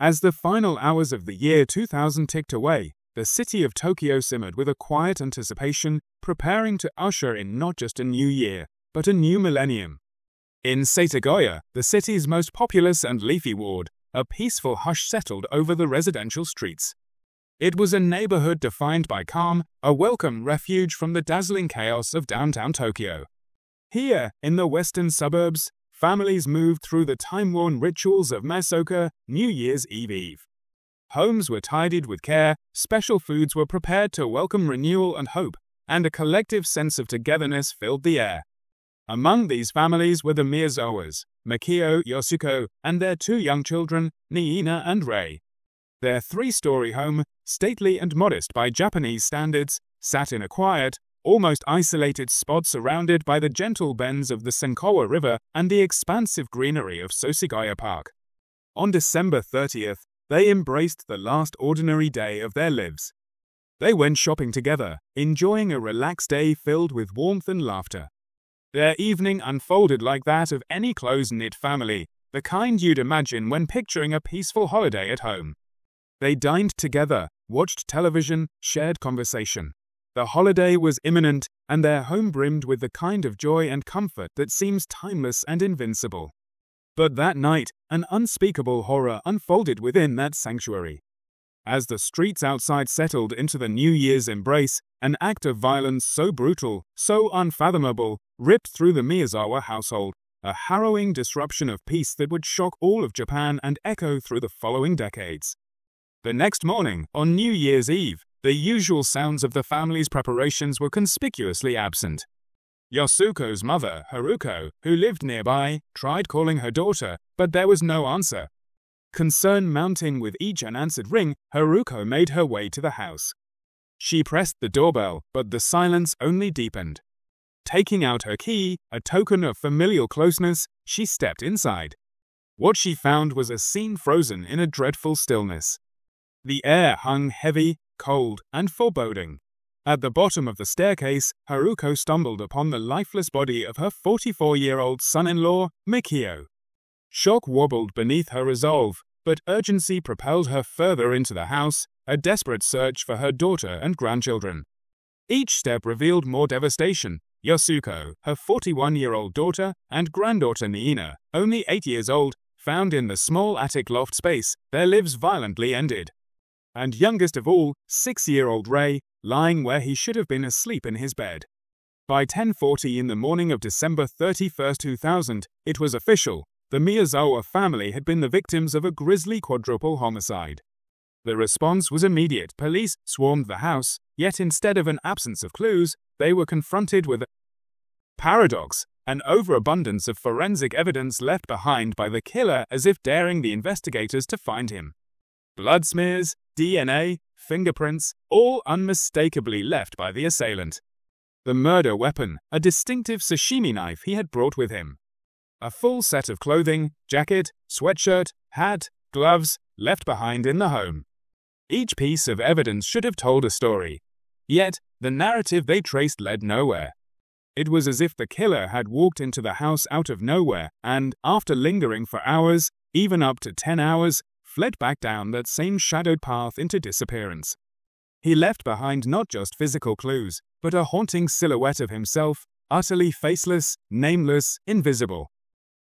As the final hours of the year 2000 ticked away, the city of Tokyo simmered with a quiet anticipation, preparing to usher in not just a new year, but a new millennium. In Setagaya, the city's most populous and leafy ward, a peaceful hush settled over the residential streets. It was a neighborhood defined by calm, a welcome refuge from the dazzling chaos of downtown Tokyo. Here, in the western suburbs, families moved through the time-worn rituals of Masoka, New Year's Eve. Homes were tidied with care, special foods were prepared to welcome renewal and hope, and a collective sense of togetherness filled the air. Among these families were the Miyazawas, Mikio, Yasuko, and their 2 young children, Niina and Rei. Their 3-story home, stately and modest by Japanese standards, sat in a quiet, almost isolated spot surrounded by the gentle bends of the Senkawa River and the expansive greenery of Setagaya Park. On December 30th, they embraced the last ordinary day of their lives. They went shopping together, enjoying a relaxed day filled with warmth and laughter. Their evening unfolded like that of any close-knit family, the kind you'd imagine when picturing a peaceful holiday at home. They dined together, watched television, shared conversation. The holiday was imminent, and their home brimmed with the kind of joy and comfort that seems timeless and invincible. But that night, an unspeakable horror unfolded within that sanctuary. As the streets outside settled into the New Year's embrace, an act of violence so brutal, so unfathomable, ripped through the Miyazawa household, a harrowing disruption of peace that would shock all of Japan and echo through the following decades. The next morning, on New Year's Eve, the usual sounds of the family's preparations were conspicuously absent. Yasuko's mother, Haruko, who lived nearby, tried calling her daughter, but there was no answer. Concern mounting with each unanswered ring, Haruko made her way to the house. She pressed the doorbell, but the silence only deepened. Taking out her key, a token of familial closeness, she stepped inside. What she found was a scene frozen in a dreadful stillness. The air hung heavy, cold, and foreboding. At the bottom of the staircase, Haruko stumbled upon the lifeless body of her 44-year-old son-in-law, Mikio. Shock wobbled beneath her resolve, but urgency propelled her further into the house, a desperate search for her daughter and grandchildren. Each step revealed more devastation. Yasuko, her 41-year-old daughter, and granddaughter Niina, only 8 years old, found in the small attic loft space, their lives violently ended. And youngest of all, 6-year-old Rei, lying where he should have been asleep in his bed. By 10:40 in the morning of December 31, 2000, it was official. The Miyazawa family had been the victims of a grisly quadruple homicide. The response was immediate. Police swarmed the house, yet instead of an absence of clues, they were confronted with a paradox, an overabundance of forensic evidence left behind by the killer as if daring the investigators to find him. Blood smears, DNA, fingerprints, all unmistakably left by the assailant. The murder weapon, a distinctive sashimi knife he had brought with him. A full set of clothing, jacket, sweatshirt, hat, gloves, left behind in the home. Each piece of evidence should have told a story. Yet, the narrative they traced led nowhere. It was as if the killer had walked into the house out of nowhere and, after lingering for hours, even up to 10 hours, fled back down that same shadowed path into disappearance. He left behind not just physical clues, but a haunting silhouette of himself, utterly faceless, nameless, invisible.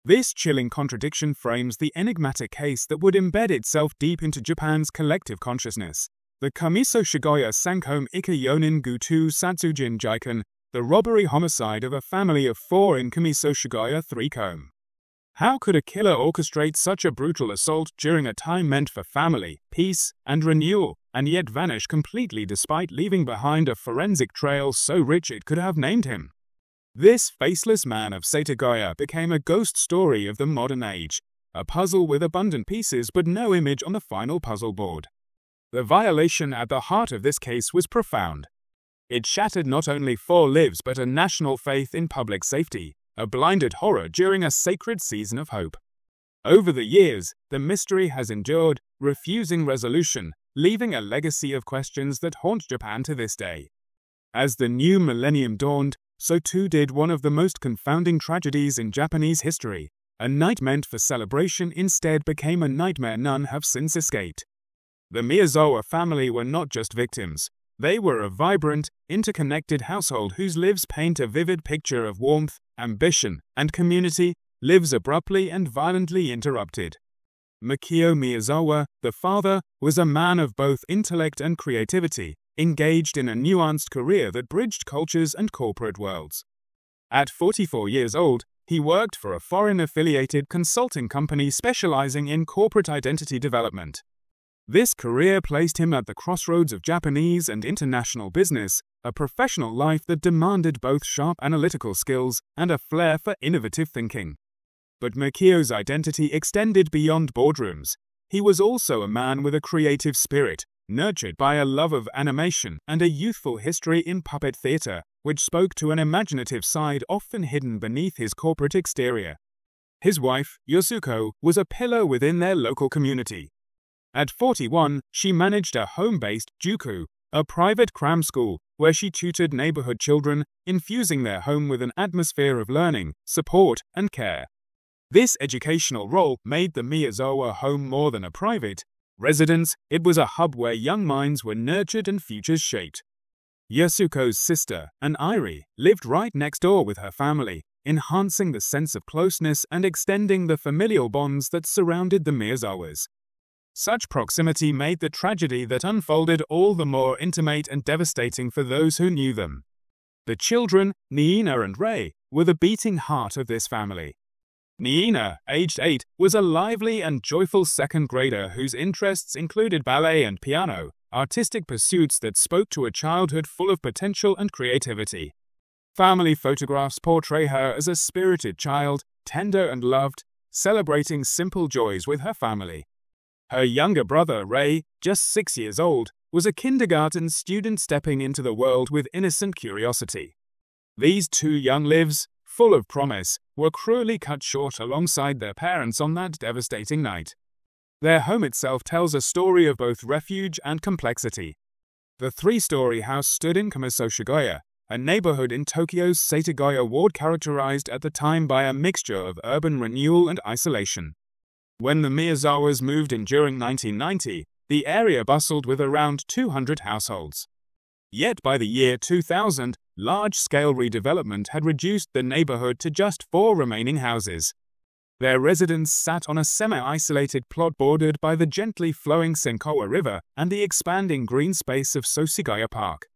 This chilling contradiction frames the enigmatic case that would embed itself deep into Japan's collective consciousness. The Kamiso Shigoya Sankom Ika Yonin Gutu Satsujin Jiken, the robbery homicide of a family of 4 in Kamiso Shigoya 3-Kome. How could a killer orchestrate such a brutal assault during a time meant for family, peace, and renewal, and yet vanish completely despite leaving behind a forensic trail so rich it could have named him? This faceless man of Setagaya became a ghost story of the modern age, a puzzle with abundant pieces but no image on the final puzzle board. The violation at the heart of this case was profound. It shattered not only 4 lives but a national faith in public safety, a blinded horror during a sacred season of hope. Over the years, the mystery has endured, refusing resolution, leaving a legacy of questions that haunt Japan to this day. As the new millennium dawned, so too did one of the most confounding tragedies in Japanese history, A night meant for celebration instead became a nightmare none have since escaped. The Miyazawa family were not just victims. They were a vibrant, interconnected household whose lives paint a vivid picture of warmth, ambition, and community, lives abruptly and violently interrupted. Mikio Miyazawa, the father, was a man of both intellect and creativity, engaged in a nuanced career that bridged cultures and corporate worlds. At 44 years old, he worked for a foreign-affiliated consulting company specializing in corporate identity development. This career placed him at the crossroads of Japanese and international business, a professional life that demanded both sharp analytical skills and a flair for innovative thinking. But Mikio's identity extended beyond boardrooms. He was also a man with a creative spirit, nurtured by a love of animation and a youthful history in puppet theater, which spoke to an imaginative side often hidden beneath his corporate exterior. His wife, Yasuko, was a pillar within their local community. At 41, she managed a home-based juku, a private cram school, where she tutored neighborhood children, infusing their home with an atmosphere of learning, support, and care. This educational role made the Miyazawa home more than a private residence. It was a hub where young minds were nurtured and futures shaped. Yasuko's sister, Rei, lived right next door with her family, enhancing the sense of closeness and extending the familial bonds that surrounded the Miyazawas. Such proximity made the tragedy that unfolded all the more intimate and devastating for those who knew them. The children, Niina and Rei, were the beating heart of this family. Niina, aged 8, was a lively and joyful second grader whose interests included ballet and piano, artistic pursuits that spoke to a childhood full of potential and creativity. Family photographs portray her as a spirited child, tender and loved, celebrating simple joys with her family. Her younger brother, Rei, just 6 years old, was a kindergarten student stepping into the world with innocent curiosity. These two young lives, full of promise, were cruelly cut short alongside their parents on that devastating night. Their home itself tells a story of both refuge and complexity. The three-story house stood in Setagaya, a neighborhood in Tokyo's Setagaya ward characterized at the time by a mixture of urban renewal and isolation. When the Miyazawas moved in during 1990, the area bustled with around 200 households. Yet by the year 2000, large-scale redevelopment had reduced the neighborhood to just 4 remaining houses. Their residents sat on a semi-isolated plot bordered by the gently flowing Senkawa River and the expanding green space of Setagaya Park.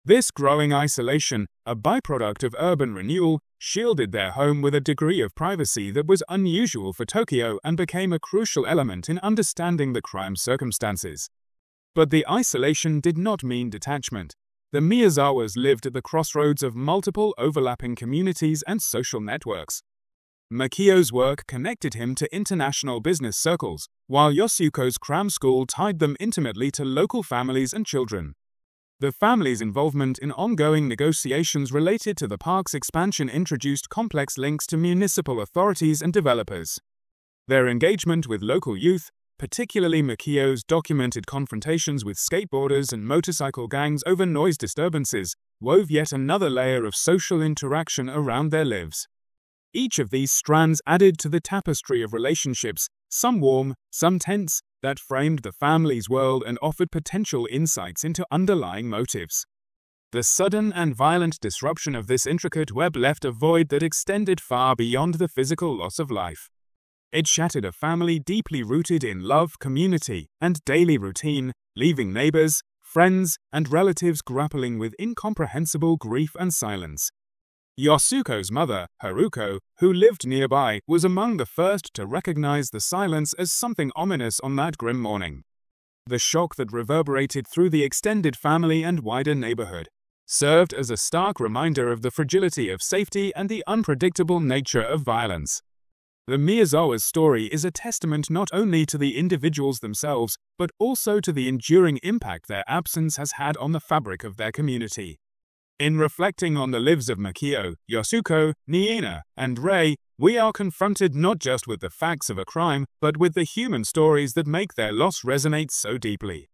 This growing isolation, a byproduct of urban renewal, shielded their home with a degree of privacy that was unusual for Tokyo and became a crucial element in understanding the crime circumstances. But the isolation did not mean detachment. The Miyazawas lived at the crossroads of multiple overlapping communities and social networks. Mikio's work connected him to international business circles, while Yasuko's cram school tied them intimately to local families and children. The family's involvement in ongoing negotiations related to the park's expansion introduced complex links to municipal authorities and developers. Their engagement with local youth, particularly Mikio's documented confrontations with skateboarders and motorcycle gangs over noise disturbances, wove yet another layer of social interaction around their lives. Each of these strands added to the tapestry of relationships, some warm, some tense, that framed the family's world and offered potential insights into underlying motives. The sudden and violent disruption of this intricate web left a void that extended far beyond the physical loss of life. It shattered a family deeply rooted in love, community, and daily routine, leaving neighbors, friends, and relatives grappling with incomprehensible grief and silence. Yasuko's mother, Haruko, who lived nearby, was among the first to recognize the silence as something ominous on that grim morning. The shock that reverberated through the extended family and wider neighborhood served as a stark reminder of the fragility of safety and the unpredictable nature of violence. The Miyazawa's story is a testament not only to the individuals themselves, but also to the enduring impact their absence has had on the fabric of their community. In reflecting on the lives of Mikio, Yasuko, Niina, and Rei, we are confronted not just with the facts of a crime, but with the human stories that make their loss resonate so deeply.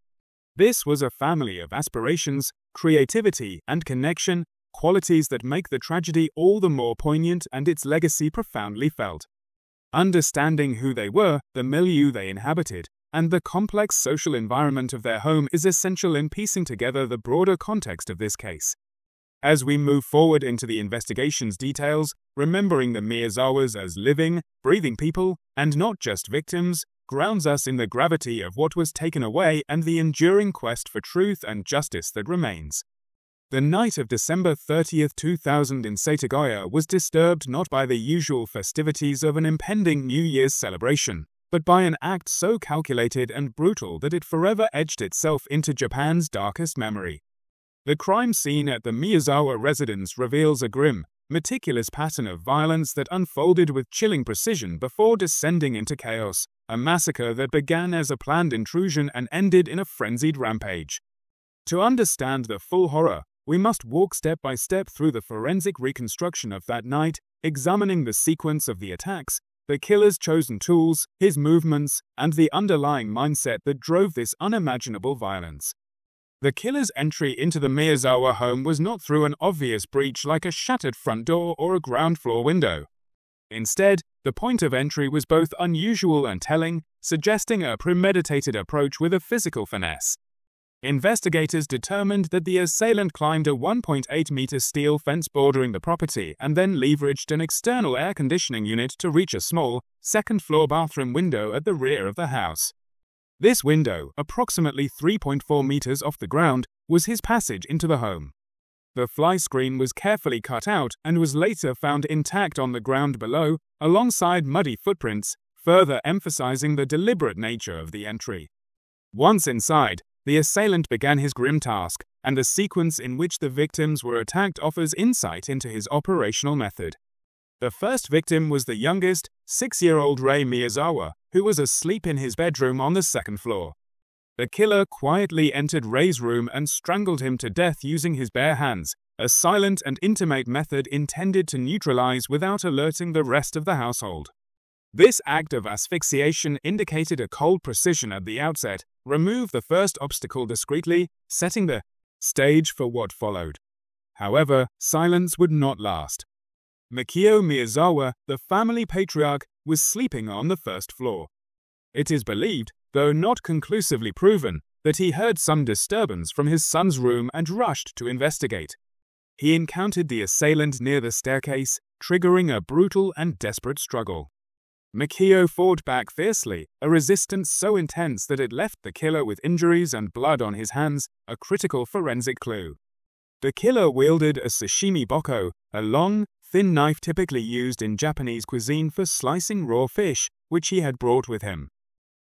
This was a family of aspirations, creativity, and connection, qualities that make the tragedy all the more poignant and its legacy profoundly felt. Understanding who they were, the milieu they inhabited, and the complex social environment of their home is essential in piecing together the broader context of this case. As we move forward into the investigation's details, remembering the Miyazawas as living, breathing people, and not just victims, grounds us in the gravity of what was taken away and the enduring quest for truth and justice that remains. The night of December 30, 2000 in Setagaya was disturbed not by the usual festivities of an impending New Year's celebration, but by an act so calculated and brutal that it forever etched itself into Japan's darkest memory. The crime scene at the Miyazawa residence reveals a grim, meticulous pattern of violence that unfolded with chilling precision before descending into chaos, a massacre that began as a planned intrusion and ended in a frenzied rampage. To understand the full horror, we must walk step by step through the forensic reconstruction of that night, examining the sequence of the attacks, the killer's chosen tools, his movements, and the underlying mindset that drove this unimaginable violence. The killer's entry into the Miyazawa home was not through an obvious breach like a shattered front door or a ground floor window. Instead, the point of entry was both unusual and telling, suggesting a premeditated approach with a physical finesse. Investigators determined that the assailant climbed a 1.8-meter steel fence bordering the property and then leveraged an external air conditioning unit to reach a small, second-floor bathroom window at the rear of the house. This window, approximately 3.4 meters off the ground, was his passage into the home. The fly screen was carefully cut out and was later found intact on the ground below, alongside muddy footprints, further emphasizing the deliberate nature of the entry. Once inside, the assailant began his grim task, and the sequence in which the victims were attacked offers insight into his operational method. The first victim was the youngest, 6-year-old Rei Miyazawa, who was asleep in his bedroom on the second floor. The killer quietly entered Rei's room and strangled him to death using his bare hands, a silent and intimate method intended to neutralize without alerting the rest of the household. This act of asphyxiation indicated a cold precision at the outset, removed the first obstacle discreetly, setting the stage for what followed. However, silence would not last. Mikio Miyazawa, the family patriarch, was sleeping on the first floor. It is believed, though not conclusively proven, that he heard some disturbance from his son's room and rushed to investigate. He encountered the assailant near the staircase, triggering a brutal and desperate struggle. Mikio fought back fiercely, a resistance so intense that it left the killer with injuries and blood on his hands, a critical forensic clue. The killer wielded a sashimi boko, a long, thin knife typically used in Japanese cuisine for slicing raw fish, which he had brought with him.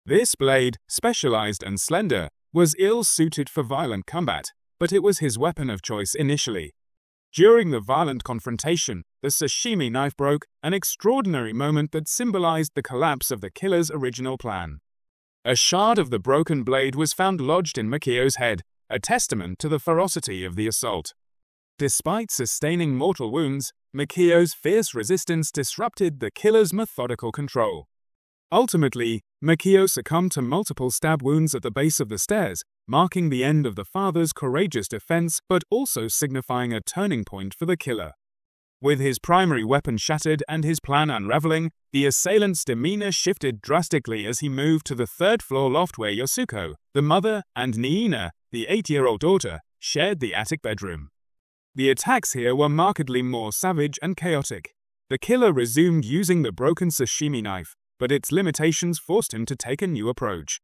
This blade, specialized and slender, was ill-suited for violent combat, but it was his weapon of choice initially. During the violent confrontation, the sashimi knife broke, an extraordinary moment that symbolized the collapse of the killer's original plan. A shard of the broken blade was found lodged in Mikio's head, a testament to the ferocity of the assault. Despite sustaining mortal wounds, Mikio's fierce resistance disrupted the killer's methodical control. Ultimately, Mikio succumbed to multiple stab wounds at the base of the stairs, marking the end of the father's courageous defense but also signifying a turning point for the killer. With his primary weapon shattered and his plan unraveling, the assailant's demeanor shifted drastically as he moved to the third-floor loft where Yasuko, the mother, and Niina, the 8-year-old daughter, shared the attic bedroom. The attacks here were markedly more savage and chaotic. The killer resumed using the broken sashimi knife, but its limitations forced him to take a new approach.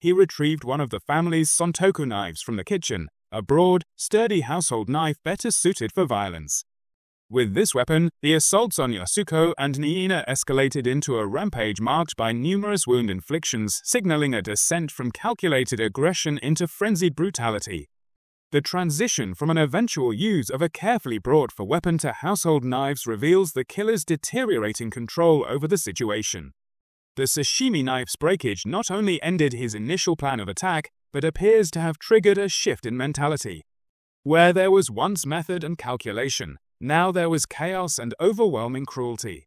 He retrieved one of the family's sontoku knives from the kitchen, a broad, sturdy household knife better suited for violence. With this weapon, the assaults on Yasuko and Niina escalated into a rampage marked by numerous wound inflictions, signaling a descent from calculated aggression into frenzied brutality. The transition from an eventual use of a carefully brought-for weapon to household knives reveals the killer's deteriorating control over the situation. The sashimi knife's breakage not only ended his initial plan of attack, but appears to have triggered a shift in mentality. Where there was once method and calculation, now there was chaos and overwhelming cruelty.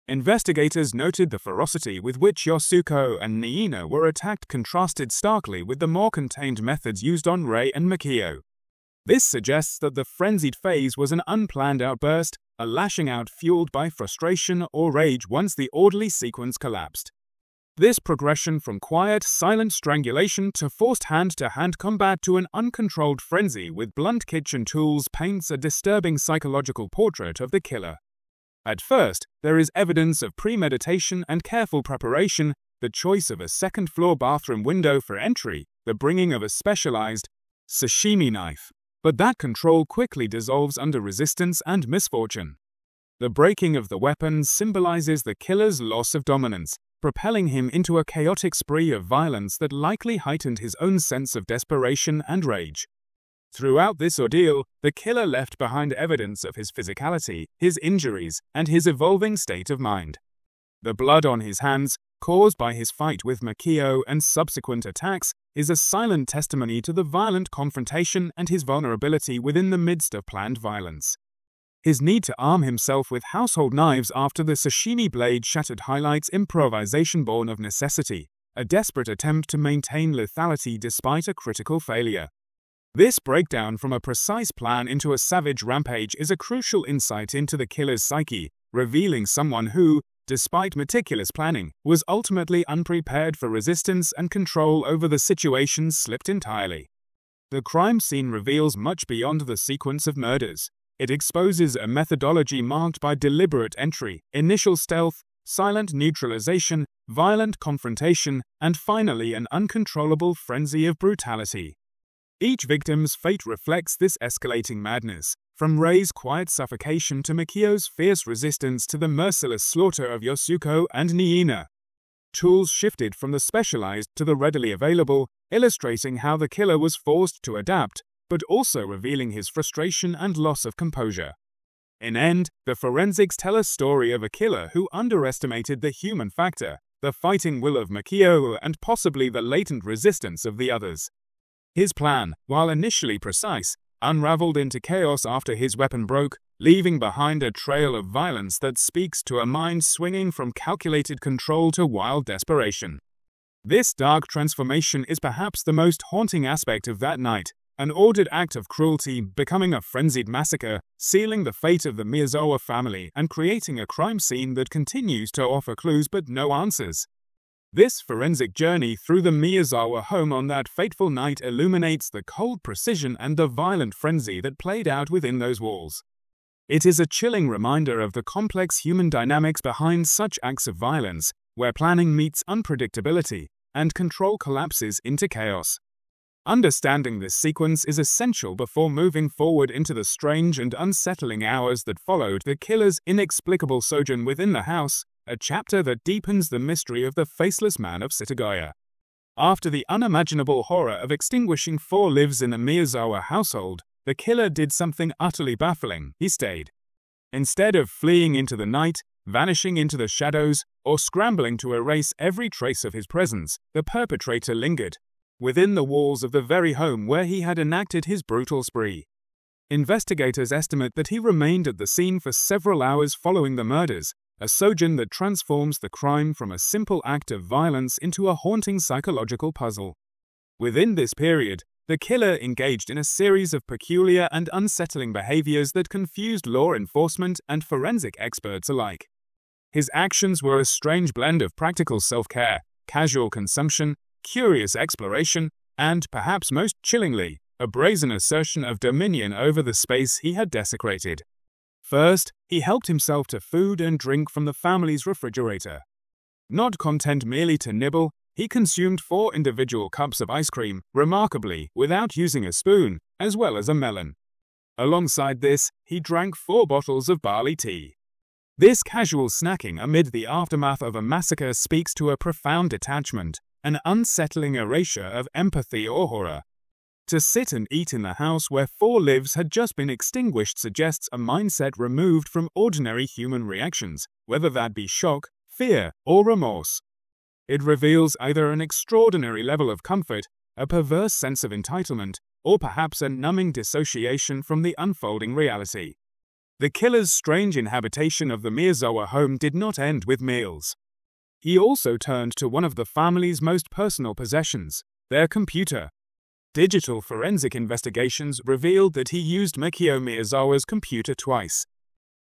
Investigators noted the ferocity with which Yasuko and Niina were attacked contrasted starkly with the more contained methods used on Rei and Mikio. This suggests that the frenzied phase was an unplanned outburst, a lashing out fueled by frustration or rage once the orderly sequence collapsed. This progression from quiet, silent strangulation to forced hand-to-hand combat to an uncontrolled frenzy with blunt kitchen tools paints a disturbing psychological portrait of the killer. At first, there is evidence of premeditation and careful preparation, the choice of a second-floor bathroom window for entry, the bringing of a specialized sashimi knife. But that control quickly dissolves under resistance and misfortune. The breaking of the weapons symbolizes the killer's loss of dominance, propelling him into a chaotic spree of violence that likely heightened his own sense of desperation and rage. Throughout this ordeal, the killer left behind evidence of his physicality, his injuries, and his evolving state of mind. The blood on his hands, caused by his fight with Mikio and subsequent attacks, is a silent testimony to the violent confrontation and his vulnerability within the midst of planned violence. His need to arm himself with household knives after the sashimi blade shattered highlights improvisation born of necessity, a desperate attempt to maintain lethality despite a critical failure. This breakdown from a precise plan into a savage rampage is a crucial insight into the killer's psyche, revealing someone who, despite meticulous planning, was ultimately unprepared for resistance and control over the situation slipped entirely. The crime scene reveals much beyond the sequence of murders. It exposes a methodology marked by deliberate entry, initial stealth, silent neutralization, violent confrontation, and finally an uncontrollable frenzy of brutality. Each victim's fate reflects this escalating madness, from Rei's quiet suffocation to Mikio's fierce resistance to the merciless slaughter of Yasuko and Niina. Tools shifted from the specialized to the readily available, illustrating how the killer was forced to adapt, but also revealing his frustration and loss of composure. In end, the forensics tell a story of a killer who underestimated the human factor, the fighting will of Mikio, and possibly the latent resistance of the others. His plan, while initially precise, unraveled into chaos after his weapon broke, leaving behind a trail of violence that speaks to a mind swinging from calculated control to wild desperation. This dark transformation is perhaps the most haunting aspect of that night, an ordered act of cruelty becoming a frenzied massacre, sealing the fate of the Miyazawa family and creating a crime scene that continues to offer clues but no answers. This forensic journey through the Miyazawa home on that fateful night illuminates the cold precision and the violent frenzy that played out within those walls. It is a chilling reminder of the complex human dynamics behind such acts of violence, where planning meets unpredictability and control collapses into chaos. Understanding this sequence is essential before moving forward into the strange and unsettling hours that followed the killer's inexplicable sojourn within the house, a chapter that deepens the mystery of the Faceless Man of Setagaya. After the unimaginable horror of extinguishing 4 lives in the Miyazawa household, the killer did something utterly baffling. He stayed. Instead of fleeing into the night, vanishing into the shadows, or scrambling to erase every trace of his presence, the perpetrator lingered within the walls of the very home where he had enacted his brutal spree. Investigators estimate that he remained at the scene for several hours following the murders, a sojourn that transforms the crime from a simple act of violence into a haunting psychological puzzle. Within this period, the killer engaged in a series of peculiar and unsettling behaviors that confused law enforcement and forensic experts alike. His actions were a strange blend of practical self-care, casual consumption, curious exploration, and, perhaps most chillingly, a brazen assertion of dominion over the space he had desecrated. First, he helped himself to food and drink from the family's refrigerator. Not content merely to nibble, he consumed 4 individual cups of ice cream, remarkably, without using a spoon, as well as a melon. Alongside this, he drank 4 bottles of barley tea. This casual snacking amid the aftermath of a massacre speaks to a profound detachment, an unsettling erasure of empathy or horror. To sit and eat in the house where 4 lives had just been extinguished suggests a mindset removed from ordinary human reactions, whether that be shock, fear, or remorse. It reveals either an extraordinary level of comfort, a perverse sense of entitlement, or perhaps a numbing dissociation from the unfolding reality. The killer's strange inhabitation of the Miyazawa home did not end with meals. He also turned to one of the family's most personal possessions, their computer. Digital forensic investigations revealed that he used Mikio Miyazawa's computer twice.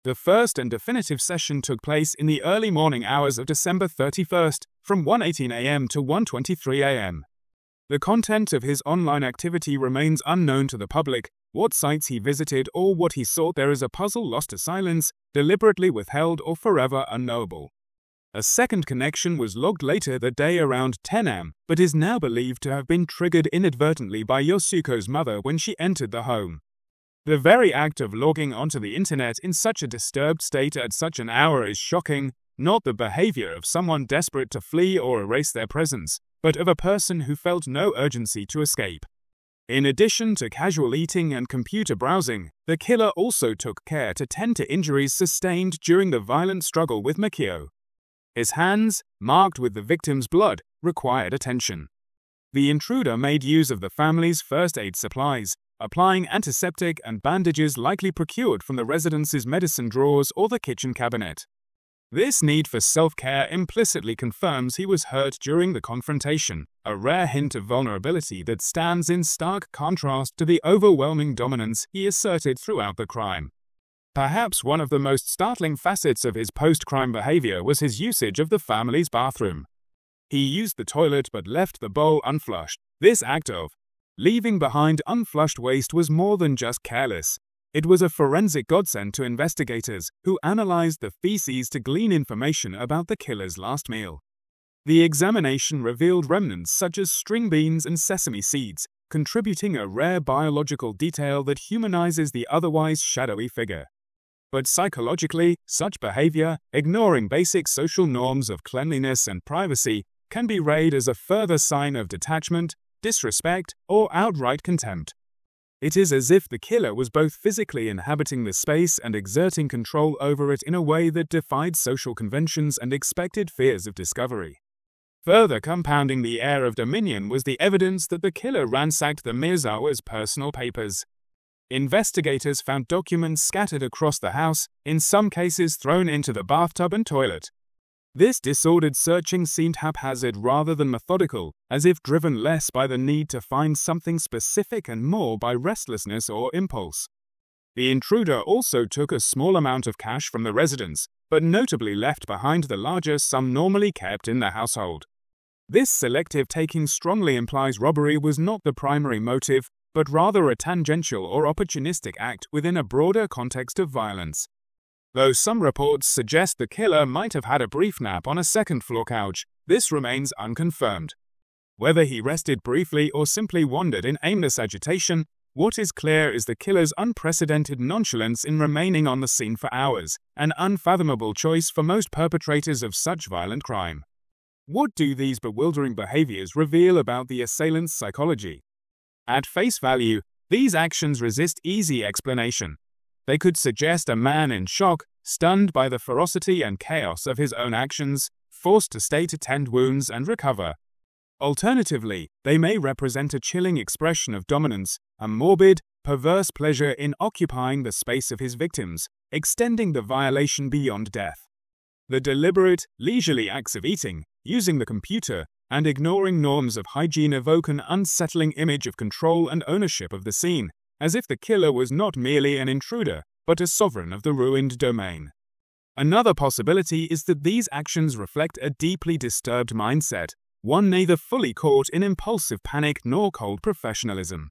The first and definitive session took place in the early morning hours of December 31st, from 1:18 a.m. to 1:23 a.m. The content of his online activity remains unknown to the public. What sites he visited or what he sought there is a puzzle lost to silence, deliberately withheld or forever unknowable. A second connection was logged later that day around 10 am, but is now believed to have been triggered inadvertently by Yasuko's mother when she entered the home. The very act of logging onto the internet in such a disturbed state at such an hour is shocking, not the behavior of someone desperate to flee or erase their presence, but of a person who felt no urgency to escape. In addition to casual eating and computer browsing, the killer also took care to tend to injuries sustained during the violent struggle with Mikio. His hands, marked with the victim's blood, required attention. The intruder made use of the family's first aid supplies, applying antiseptic and bandages likely procured from the residence's medicine drawers or the kitchen cabinet. This need for self-care implicitly confirms he was hurt during the confrontation, a rare hint of vulnerability that stands in stark contrast to the overwhelming dominance he asserted throughout the crime. Perhaps one of the most startling facets of his post-crime behavior was his usage of the family's bathroom. He used the toilet but left the bowl unflushed. This act of leaving behind unflushed waste was more than just careless. It was a forensic godsend to investigators who analyzed the feces to glean information about the killer's last meal. The examination revealed remnants such as string beans and sesame seeds, contributing a rare biological detail that humanizes the otherwise shadowy figure. But psychologically, such behavior, ignoring basic social norms of cleanliness and privacy, can be read as a further sign of detachment, disrespect, or outright contempt. It is as if the killer was both physically inhabiting the space and exerting control over it in a way that defied social conventions and expected fears of discovery. Further compounding the air of dominion was the evidence that the killer ransacked the Miyazawa's personal papers. Investigators found documents scattered across the house, in some cases thrown into the bathtub and toilet. This disordered searching seemed haphazard rather than methodical, as if driven less by the need to find something specific and more by restlessness or impulse. The intruder also took a small amount of cash from the residence, but notably left behind the larger sum normally kept in the household. This selective taking strongly implies robbery was not the primary motive, but rather a tangential or opportunistic act within a broader context of violence. Though some reports suggest the killer might have had a brief nap on a second-floor couch, this remains unconfirmed. Whether he rested briefly or simply wandered in aimless agitation, what is clear is the killer's unprecedented nonchalance in remaining on the scene for hours, an unfathomable choice for most perpetrators of such violent crime. What do these bewildering behaviors reveal about the assailant's psychology? At face value, these actions resist easy explanation. They could suggest a man in shock, stunned by the ferocity and chaos of his own actions, forced to stay to tend wounds and recover. Alternatively, they may represent a chilling expression of dominance, a morbid, perverse pleasure in occupying the space of his victims, extending the violation beyond death. The deliberate, leisurely acts of eating, using the computer, and ignoring norms of hygiene evoke an unsettling image of control and ownership of the scene, as if the killer was not merely an intruder, but a sovereign of the ruined domain. Another possibility is that these actions reflect a deeply disturbed mindset, one neither fully caught in impulsive panic nor cold professionalism.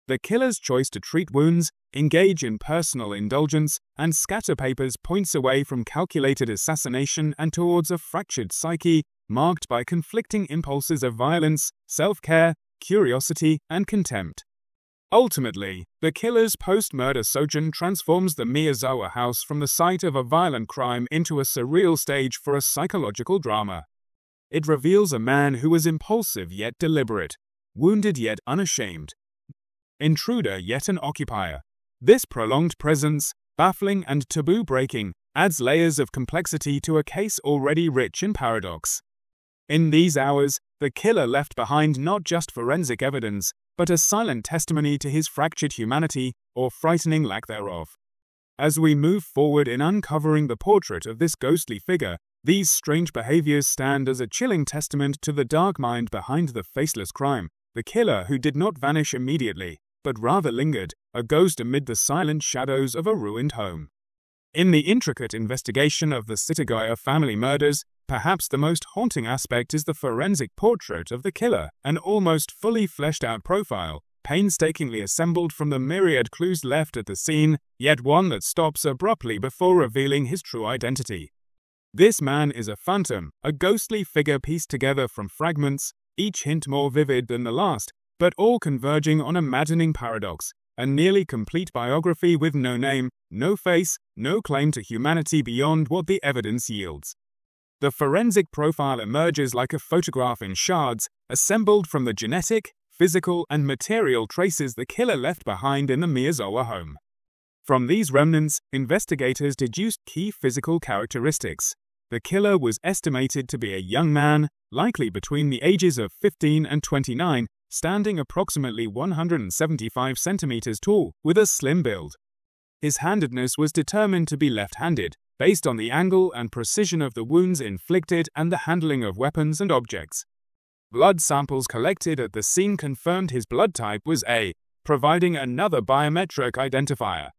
The killer's choice to treat wounds, engage in personal indulgence, and scatter papers points away from calculated assassination and towards a fractured psyche, marked by conflicting impulses of violence, self-care, curiosity, and contempt. Ultimately, the killer's post-murder sojourn transforms the Miyazawa house from the site of a violent crime into a surreal stage for a psychological drama. It reveals a man who was impulsive yet deliberate, wounded yet unashamed, intruder yet an occupier. This prolonged presence, baffling and taboo-breaking, adds layers of complexity to a case already rich in paradox. In these hours, the killer left behind not just forensic evidence, but a silent testimony to his fractured humanity, or frightening lack thereof. As we move forward in uncovering the portrait of this ghostly figure, these strange behaviors stand as a chilling testament to the dark mind behind the faceless crime, the killer who did not vanish immediately, but rather lingered, a ghost amid the silent shadows of a ruined home. In the intricate investigation of the Setagaya family murders, perhaps the most haunting aspect is the forensic portrait of the killer, an almost fully fleshed-out profile, painstakingly assembled from the myriad clues left at the scene, yet one that stops abruptly before revealing his true identity. This man is a phantom, a ghostly figure pieced together from fragments, each hint more vivid than the last, but all converging on a maddening paradox, a nearly complete biography with no name, no face, no claim to humanity beyond what the evidence yields. The forensic profile emerges like a photograph in shards, assembled from the genetic, physical, and material traces the killer left behind in the Miyazawa home. From these remnants, investigators deduced key physical characteristics. The killer was estimated to be a young man, likely between the ages of 15 and 29, standing approximately 175 centimeters tall, with a slim build. His handedness was determined to be left-handed, based on the angle and precision of the wounds inflicted and the handling of weapons and objects. Blood samples collected at the scene confirmed his blood type was A, providing another biometric identifier.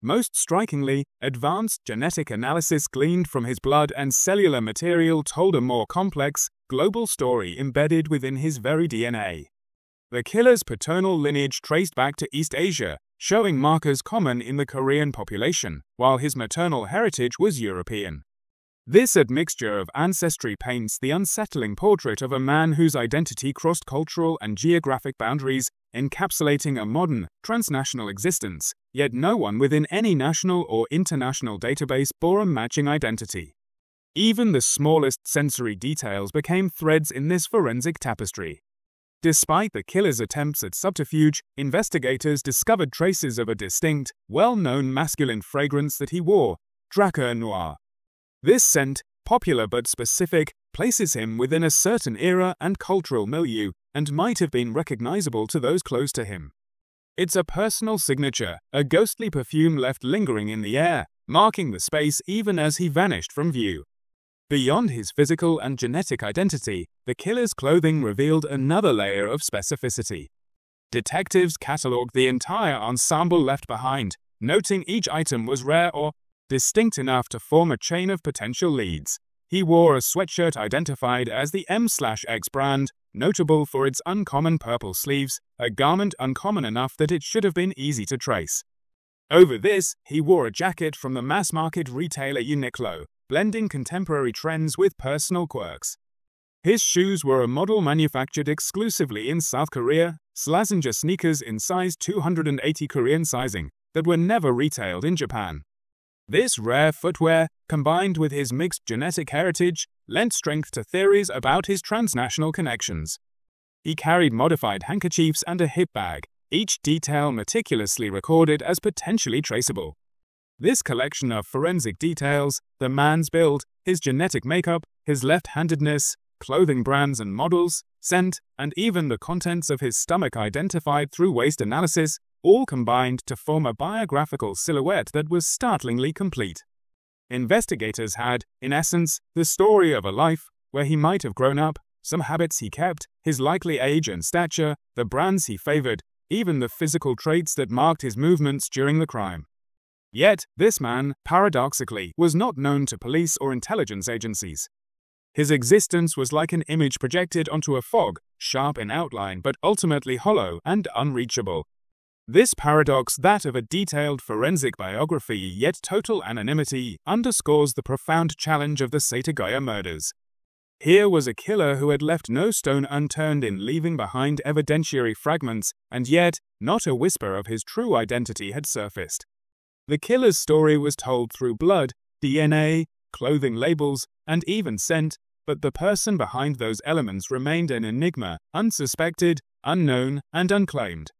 Most strikingly, advanced genetic analysis gleaned from his blood and cellular material told a more complex, global story embedded within his very DNA. The killer's paternal lineage traced back to East Asia, showing markers common in the Korean population, while his maternal heritage was European. This admixture of ancestry paints the unsettling portrait of a man whose identity crossed cultural and geographic boundaries, encapsulating a modern, transnational existence, yet no one within any national or international database bore a matching identity. Even the smallest sensory details became threads in this forensic tapestry. Despite the killer's attempts at subterfuge, investigators discovered traces of a distinct, well-known masculine fragrance that he wore, Drakkar Noir. This scent, popular but specific, places him within a certain era and cultural milieu, and might have been recognizable to those close to him. It's a personal signature, a ghostly perfume left lingering in the air, marking the space even as he vanished from view. Beyond his physical and genetic identity, the killer's clothing revealed another layer of specificity. Detectives catalogued the entire ensemble left behind, noting each item was rare or distinct enough to form a chain of potential leads. He wore a sweatshirt identified as the M/X brand, notable for its uncommon purple sleeves, a garment uncommon enough that it should have been easy to trace. Over this, he wore a jacket from the mass-market retailer Uniqlo, blending contemporary trends with personal quirks. His shoes were a model manufactured exclusively in South Korea, Slazenger sneakers in size 280 Korean sizing, that were never retailed in Japan. This rare footwear, combined with his mixed genetic heritage, lent strength to theories about his transnational connections. He carried modified handkerchiefs and a hip bag, each detail meticulously recorded as potentially traceable. This collection of forensic details, the man's build, his genetic makeup, his left-handedness, clothing brands and models, scent, and even the contents of his stomach identified through waste analysis, all combined to form a biographical silhouette that was startlingly complete. Investigators had, in essence, the story of a life, where he might have grown up, some habits he kept, his likely age and stature, the brands he favored, even the physical traits that marked his movements during the crime. Yet, this man, paradoxically, was not known to police or intelligence agencies. His existence was like an image projected onto a fog, sharp in outline but ultimately hollow and unreachable. This paradox, that of a detailed forensic biography yet total anonymity, underscores the profound challenge of the Setagaya murders. Here was a killer who had left no stone unturned in leaving behind evidentiary fragments, and yet, not a whisper of his true identity had surfaced. The killer's story was told through blood, DNA, clothing labels, and even scent, but the person behind those elements remained an enigma, unsuspected, unknown, and unclaimed.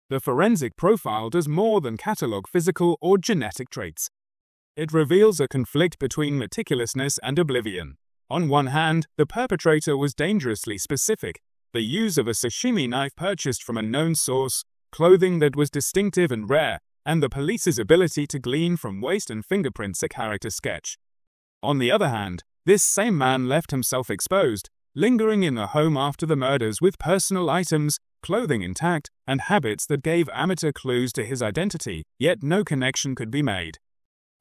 The forensic profile does more than catalogue physical or genetic traits. It reveals a conflict between meticulousness and oblivion. On one hand, the perpetrator was dangerously specific, the use of a sashimi knife purchased from a known source, clothing that was distinctive and rare, and the police's ability to glean from waste and fingerprints a character sketch. On the other hand, this same man left himself exposed, lingering in the home after the murders with personal items, clothing intact, and habits that gave amateur clues to his identity, yet no connection could be made.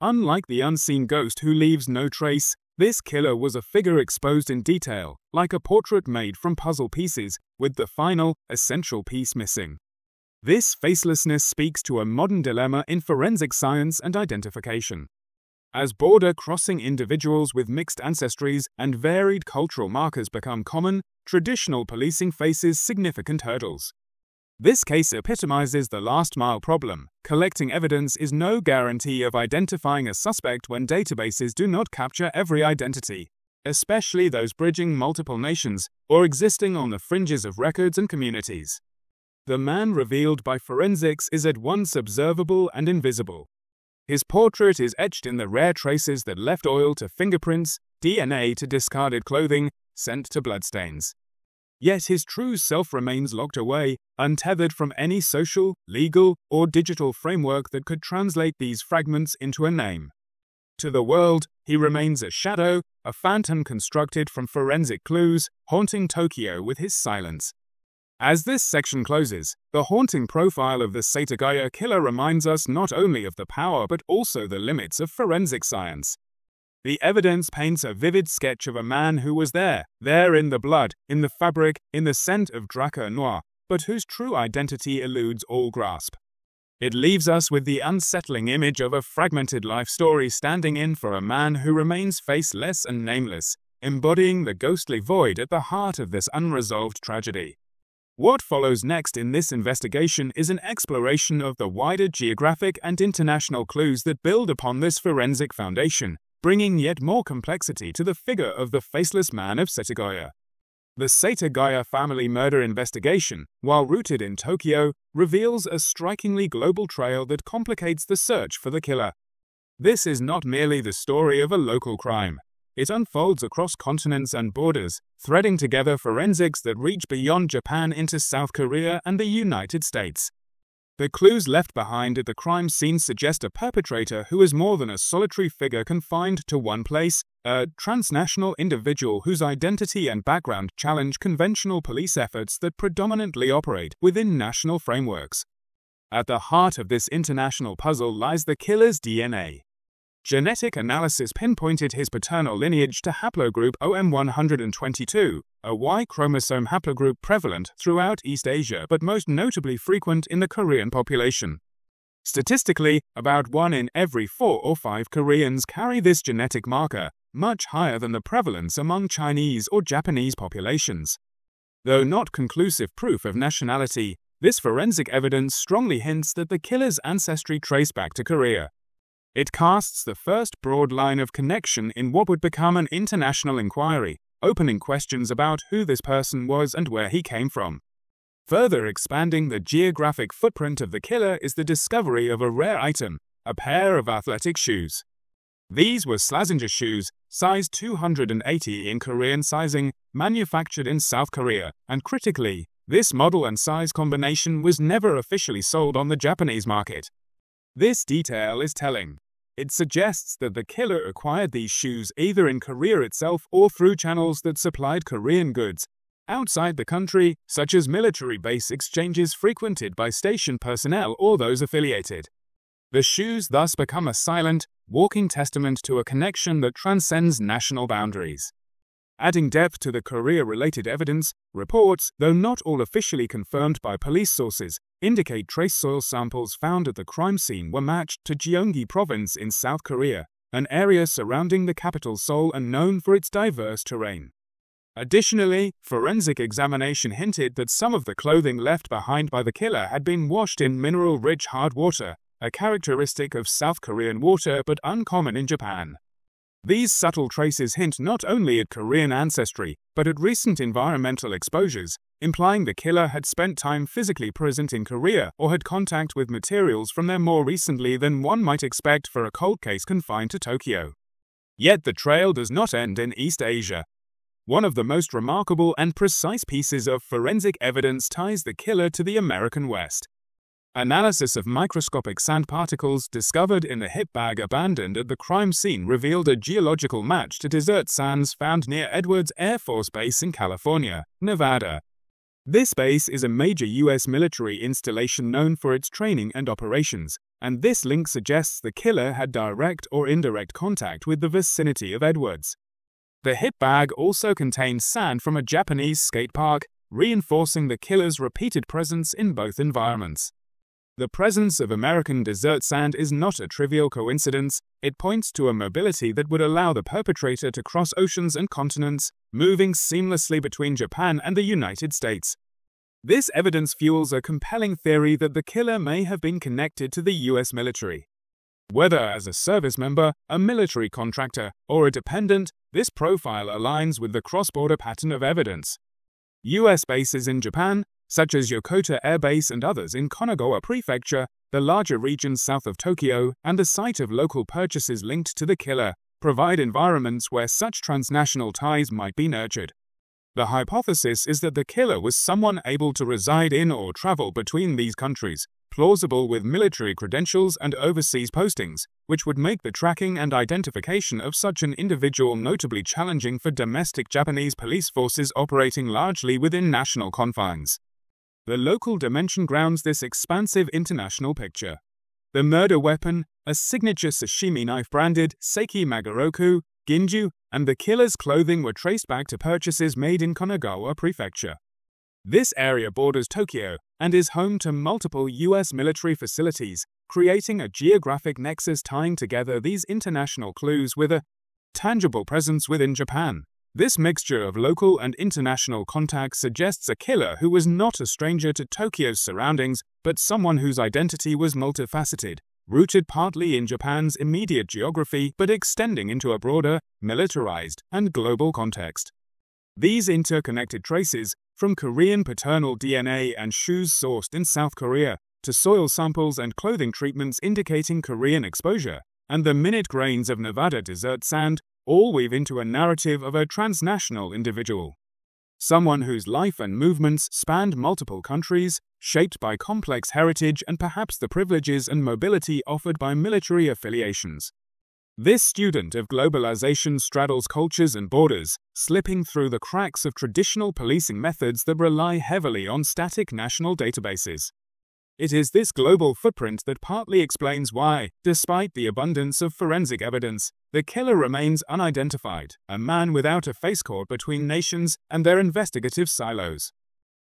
Unlike the unseen ghost who leaves no trace, this killer was a figure exposed in detail, like a portrait made from puzzle pieces, with the final, essential piece missing. This facelessness speaks to a modern dilemma in forensic science and identification. As border-crossing individuals with mixed ancestries and varied cultural markers become common, traditional policing faces significant hurdles. This case epitomizes the last-mile problem. Collecting evidence is no guarantee of identifying a suspect when databases do not capture every identity, especially those bridging multiple nations or existing on the fringes of records and communities. The man revealed by forensics is at once observable and invisible. His portrait is etched in the rare traces that left oil to fingerprints, DNA to discarded clothing, scent to bloodstains. Yet his true self remains locked away, untethered from any social, legal, or digital framework that could translate these fragments into a name. To the world, he remains a shadow, a phantom constructed from forensic clues, haunting Tokyo with his silence. As this section closes, the haunting profile of the Setagaya killer reminds us not only of the power but also the limits of forensic science. The evidence paints a vivid sketch of a man who was there in the blood, in the fabric, in the scent of Draca Noir, but whose true identity eludes all grasp. It leaves us with the unsettling image of a fragmented life story standing in for a man who remains faceless and nameless, embodying the ghostly void at the heart of this unresolved tragedy. What follows next in this investigation is an exploration of the wider geographic and international clues that build upon this forensic foundation, bringing yet more complexity to the figure of the Faceless Man of Setagaya. The Setagaya family murder investigation, while rooted in Tokyo, reveals a strikingly global trail that complicates the search for the killer. This is not merely the story of a local crime. It unfolds across continents and borders, threading together forensics that reach beyond Japan into South Korea and the United States. The clues left behind at the crime scene suggest a perpetrator who is more than a solitary figure confined to one place, a transnational individual whose identity and background challenge conventional police efforts that predominantly operate within national frameworks. At the heart of this international puzzle lies the killer's DNA. Genetic analysis pinpointed his paternal lineage to haplogroup OM122, a Y chromosome haplogroup prevalent throughout East Asia but most notably frequent in the Korean population. Statistically, about 1 in every 4 or 5 Koreans carry this genetic marker, much higher than the prevalence among Chinese or Japanese populations. Though not conclusive proof of nationality, this forensic evidence strongly hints that the killer's ancestry traced back to Korea. It casts the first broad line of connection in what would become an international inquiry, opening questions about who this person was and where he came from. Further expanding the geographic footprint of the killer is the discovery of a rare item, a pair of athletic shoes. These were Slazenger shoes, size 280 in Korean sizing, manufactured in South Korea, and critically, this model and size combination was never officially sold on the Japanese market. This detail is telling. It suggests that the killer acquired these shoes either in Korea itself or through channels that supplied Korean goods outside the country, such as military base exchanges frequented by station personnel or those affiliated. The shoes thus become a silent, walking testament to a connection that transcends national boundaries. Adding depth to the Korea-related evidence, reports, though not all officially confirmed by police sources, indicate trace soil samples found at the crime scene were matched to Gyeonggi Province in South Korea, an area surrounding the capital Seoul and known for its diverse terrain. Additionally, forensic examination hinted that some of the clothing left behind by the killer had been washed in mineral-rich hard water, a characteristic of South Korean water but uncommon in Japan. These subtle traces hint not only at Korean ancestry, but at recent environmental exposures, implying the killer had spent time physically present in Korea or had contact with materials from there more recently than one might expect for a cold case confined to Tokyo. Yet the trail does not end in East Asia. One of the most remarkable and precise pieces of forensic evidence ties the killer to the American West. Analysis of microscopic sand particles discovered in the hip bag abandoned at the crime scene revealed a geological match to desert sands found near Edwards Air Force Base in California, Nevada. This base is a major U.S. military installation known for its training and operations, and this link suggests the killer had direct or indirect contact with the vicinity of Edwards. The hit bag also contained sand from a Japanese skate park, reinforcing the killer's repeated presence in both environments. The presence of American desert sand is not a trivial coincidence. It points to a mobility that would allow the perpetrator to cross oceans and continents, moving seamlessly between Japan and the United States. This evidence fuels a compelling theory that the killer may have been connected to the U.S. military. Whether as a service member, a military contractor, or a dependent, this profile aligns with the cross-border pattern of evidence. U.S. bases in Japan, such as Yokota Air Base and others in Kanagawa Prefecture, the larger regions south of Tokyo, and the site of local purchases linked to the killer, provide environments where such transnational ties might be nurtured. The hypothesis is that the killer was someone able to reside in or travel between these countries, plausible with military credentials and overseas postings, which would make the tracking and identification of such an individual notably challenging for domestic Japanese police forces operating largely within national confines. The local dimension grounds this expansive international picture. The murder weapon, a signature sashimi knife branded Seiki Magaroku, Ginju, and the killer's clothing were traced back to purchases made in Kanagawa Prefecture. This area borders Tokyo and is home to multiple U.S. military facilities, creating a geographic nexus tying together these international clues with a tangible presence within Japan. This mixture of local and international contacts suggests a killer who was not a stranger to Tokyo's surroundings, but someone whose identity was multifaceted, rooted partly in Japan's immediate geography but extending into a broader, militarized, and global context. These interconnected traces, from Korean paternal DNA and shoes sourced in South Korea, to soil samples and clothing treatments indicating Korean exposure, and the minute grains of Nevada desert sand, all weave into a narrative of a transnational individual. Someone whose life and movements spanned multiple countries, shaped by complex heritage and perhaps the privileges and mobility offered by military affiliations. This student of globalization straddles cultures and borders, slipping through the cracks of traditional policing methods that rely heavily on static national databases. It is this global footprint that partly explains why, despite the abundance of forensic evidence, the killer remains unidentified, a man without a face caught between nations and their investigative silos.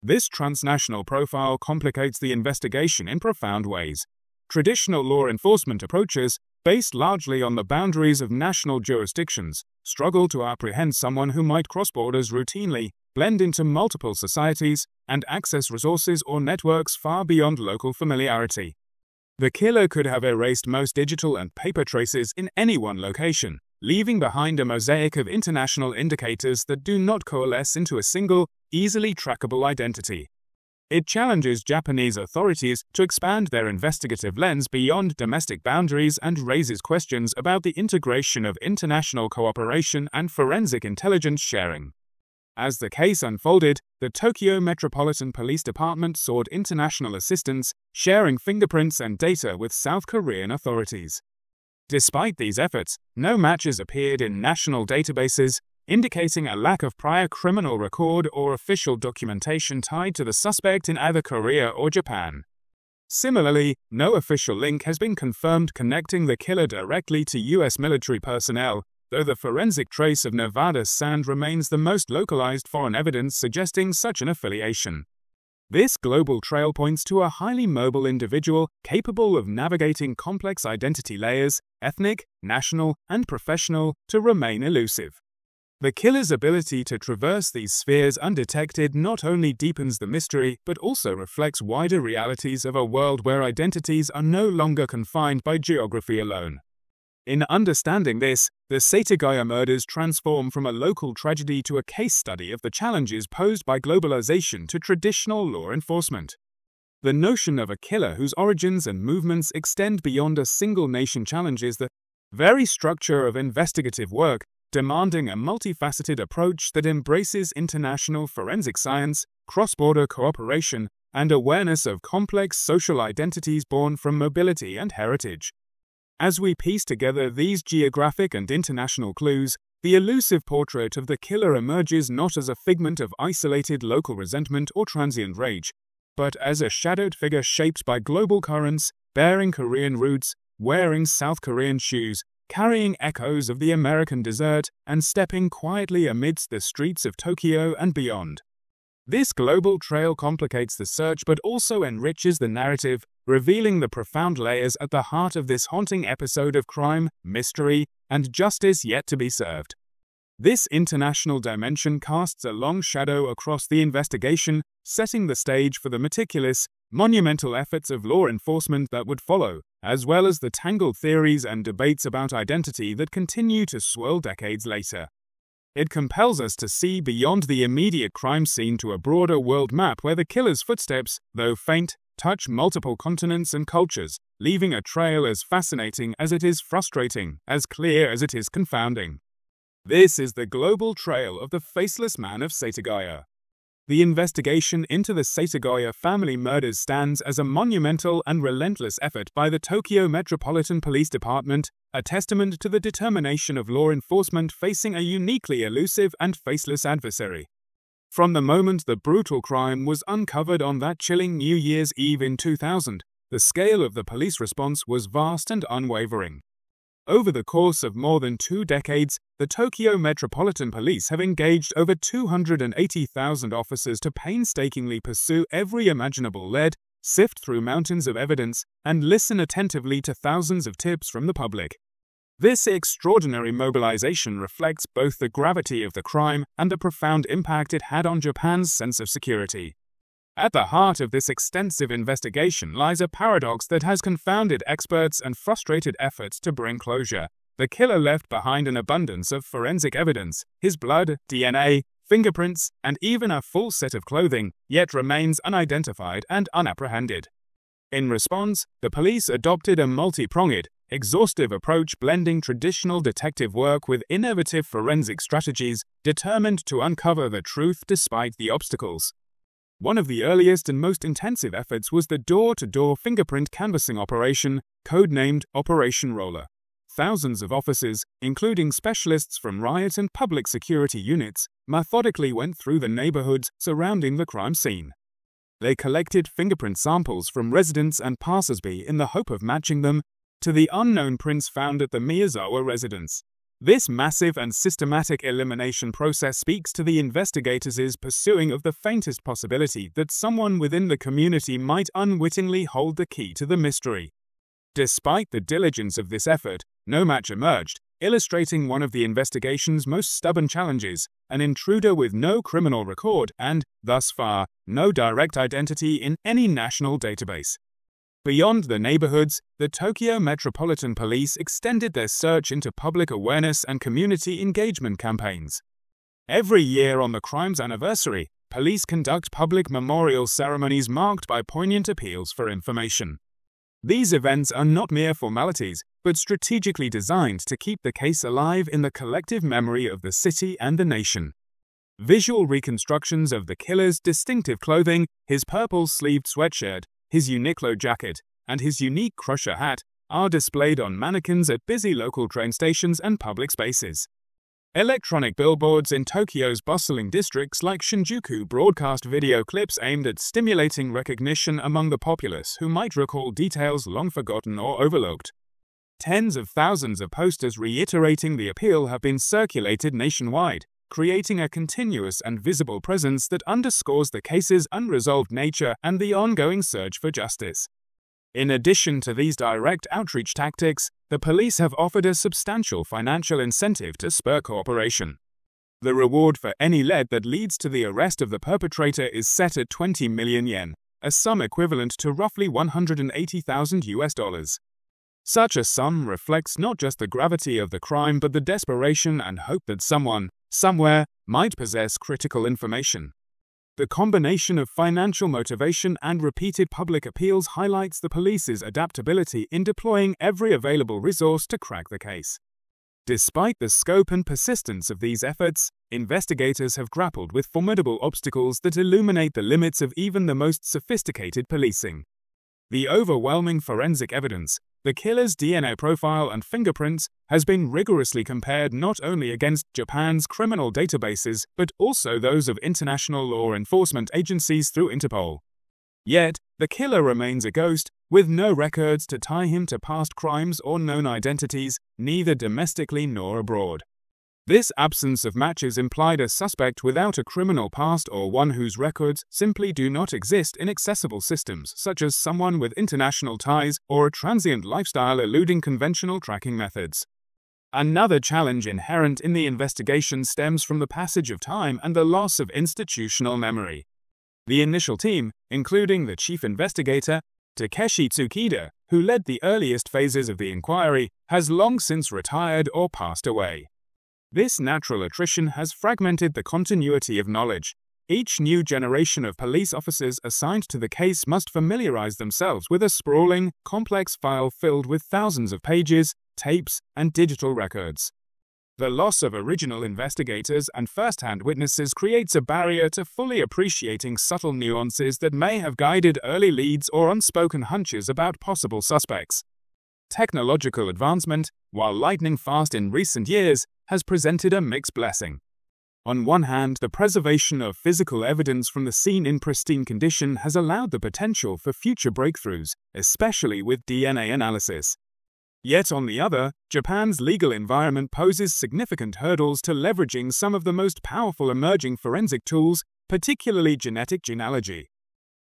This transnational profile complicates the investigation in profound ways. Traditional law enforcement approaches, based largely on the boundaries of national jurisdictions, struggle to apprehend someone who might cross borders routinely, blend into multiple societies, and access resources or networks far beyond local familiarity. The killer could have erased most digital and paper traces in any one location, leaving behind a mosaic of international indicators that do not coalesce into a single, easily trackable identity. It challenges Japanese authorities to expand their investigative lens beyond domestic boundaries and raises questions about the integration of international cooperation and forensic intelligence sharing. As the case unfolded, the Tokyo Metropolitan Police Department sought international assistance, sharing fingerprints and data with South Korean authorities. Despite these efforts, no matches appeared in national databases, indicating a lack of prior criminal record or official documentation tied to the suspect in either Korea or Japan. Similarly, no official link has been confirmed connecting the killer directly to U.S. military personnel, though the forensic trace of Nevada sand remains the most localized foreign evidence suggesting such an affiliation. This global trail points to a highly mobile individual capable of navigating complex identity layers, ethnic, national, and professional, to remain elusive. The killer's ability to traverse these spheres undetected not only deepens the mystery but also reflects wider realities of a world where identities are no longer confined by geography alone. In understanding this, the Setagaya murders transform from a local tragedy to a case study of the challenges posed by globalization to traditional law enforcement. The notion of a killer whose origins and movements extend beyond a single nation challenges the very structure of investigative work, demanding a multifaceted approach that embraces international forensic science, cross-border cooperation, and awareness of complex social identities born from mobility and heritage. As we piece together these geographic and international clues, the elusive portrait of the killer emerges not as a figment of isolated local resentment or transient rage, but as a shadowed figure shaped by global currents, bearing Korean roots, wearing South Korean shoes, carrying echoes of the American desert, and stepping quietly amidst the streets of Tokyo and beyond. This global trail complicates the search but also enriches the narrative, revealing the profound layers at the heart of this haunting episode of crime, mystery, and justice yet to be served. This international dimension casts a long shadow across the investigation, setting the stage for the meticulous, monumental efforts of law enforcement that would follow, as well as the tangled theories and debates about identity that continue to swirl decades later. It compels us to see beyond the immediate crime scene to a broader world map where the killer's footsteps, though faint, touch multiple continents and cultures, leaving a trail as fascinating as it is frustrating, as clear as it is confounding. This is the global trail of the Faceless Man of Setagaya. The investigation into the Setagaya family murders stands as a monumental and relentless effort by the Tokyo Metropolitan Police Department, a testament to the determination of law enforcement facing a uniquely elusive and faceless adversary. From the moment the brutal crime was uncovered on that chilling New Year's Eve in 2000, the scale of the police response was vast and unwavering. Over the course of more than 2 decades, the Tokyo Metropolitan Police have engaged over 280,000 officers to painstakingly pursue every imaginable lead, sift through mountains of evidence, and listen attentively to thousands of tips from the public. This extraordinary mobilization reflects both the gravity of the crime and the profound impact it had on Japan's sense of security. At the heart of this extensive investigation lies a paradox that has confounded experts and frustrated efforts to bring closure. The killer left behind an abundance of forensic evidence, his blood, DNA, fingerprints, and even a full set of clothing, yet remains unidentified and unapprehended. In response, the police adopted a multi-pronged, exhaustive approach blending traditional detective work with innovative forensic strategies, determined to uncover the truth despite the obstacles. One of the earliest and most intensive efforts was the door-to-door fingerprint canvassing operation, codenamed Operation Roller. Thousands of officers, including specialists from riot and public security units, methodically went through the neighborhoods surrounding the crime scene. They collected fingerprint samples from residents and passers-by in the hope of matching them to the unknown prints found at the Miyazawa residence. This massive and systematic elimination process speaks to the investigators' pursuing of the faintest possibility that someone within the community might unwittingly hold the key to the mystery. Despite the diligence of this effort, no match emerged, illustrating one of the investigation's most stubborn challenges: an intruder with no criminal record and, thus far, no direct identity in any national database. Beyond the neighborhoods, the Tokyo Metropolitan Police extended their search into public awareness and community engagement campaigns. Every year on the crime's anniversary, police conduct public memorial ceremonies marked by poignant appeals for information. These events are not mere formalities, but strategically designed to keep the case alive in the collective memory of the city and the nation. Visual reconstructions of the killer's distinctive clothing, his purple-sleeved sweatshirt, his Uniqlo jacket, and his unique crusher hat, are displayed on mannequins at busy local train stations and public spaces. Electronic billboards in Tokyo's bustling districts like Shinjuku broadcast video clips aimed at stimulating recognition among the populace who might recall details long forgotten or overlooked. Tens of thousands of posters reiterating the appeal have been circulated nationwide, creating a continuous and visible presence that underscores the case's unresolved nature and the ongoing search for justice. In addition to these direct outreach tactics, the police have offered a substantial financial incentive to spur cooperation. The reward for any lead that leads to the arrest of the perpetrator is set at 20 million yen, a sum equivalent to roughly $180,000. Such a sum reflects not just the gravity of the crime but the desperation and hope that someone, somewhere, might possess critical information. The combination of financial motivation and repeated public appeals highlights the police's adaptability in deploying every available resource to crack the case. Despite the scope and persistence of these efforts, investigators have grappled with formidable obstacles that illuminate the limits of even the most sophisticated policing. The overwhelming forensic evidence, the killer's DNA profile and fingerprints has been rigorously compared not only against Japan's criminal databases but also those of international law enforcement agencies through Interpol. Yet, the killer remains a ghost, with no records to tie him to past crimes or known identities, neither domestically nor abroad. This absence of matches implied a suspect without a criminal past or one whose records simply do not exist in accessible systems, such as someone with international ties or a transient lifestyle eluding conventional tracking methods. Another challenge inherent in the investigation stems from the passage of time and the loss of institutional memory. The initial team, including the chief investigator, Takeshi Tsukida, who led the earliest phases of the inquiry, has long since retired or passed away. This natural attrition has fragmented the continuity of knowledge. Each new generation of police officers assigned to the case must familiarize themselves with a sprawling, complex file filled with thousands of pages, tapes, and digital records. The loss of original investigators and first-hand witnesses creates a barrier to fully appreciating subtle nuances that may have guided early leads or unspoken hunches about possible suspects. Technological advancement, while lightning fast in recent years, has presented a mixed blessing. On one hand, the preservation of physical evidence from the scene in pristine condition has allowed the potential for future breakthroughs, especially with DNA analysis. Yet on the other, Japan's legal environment poses significant hurdles to leveraging some of the most powerful emerging forensic tools, particularly genetic genealogy.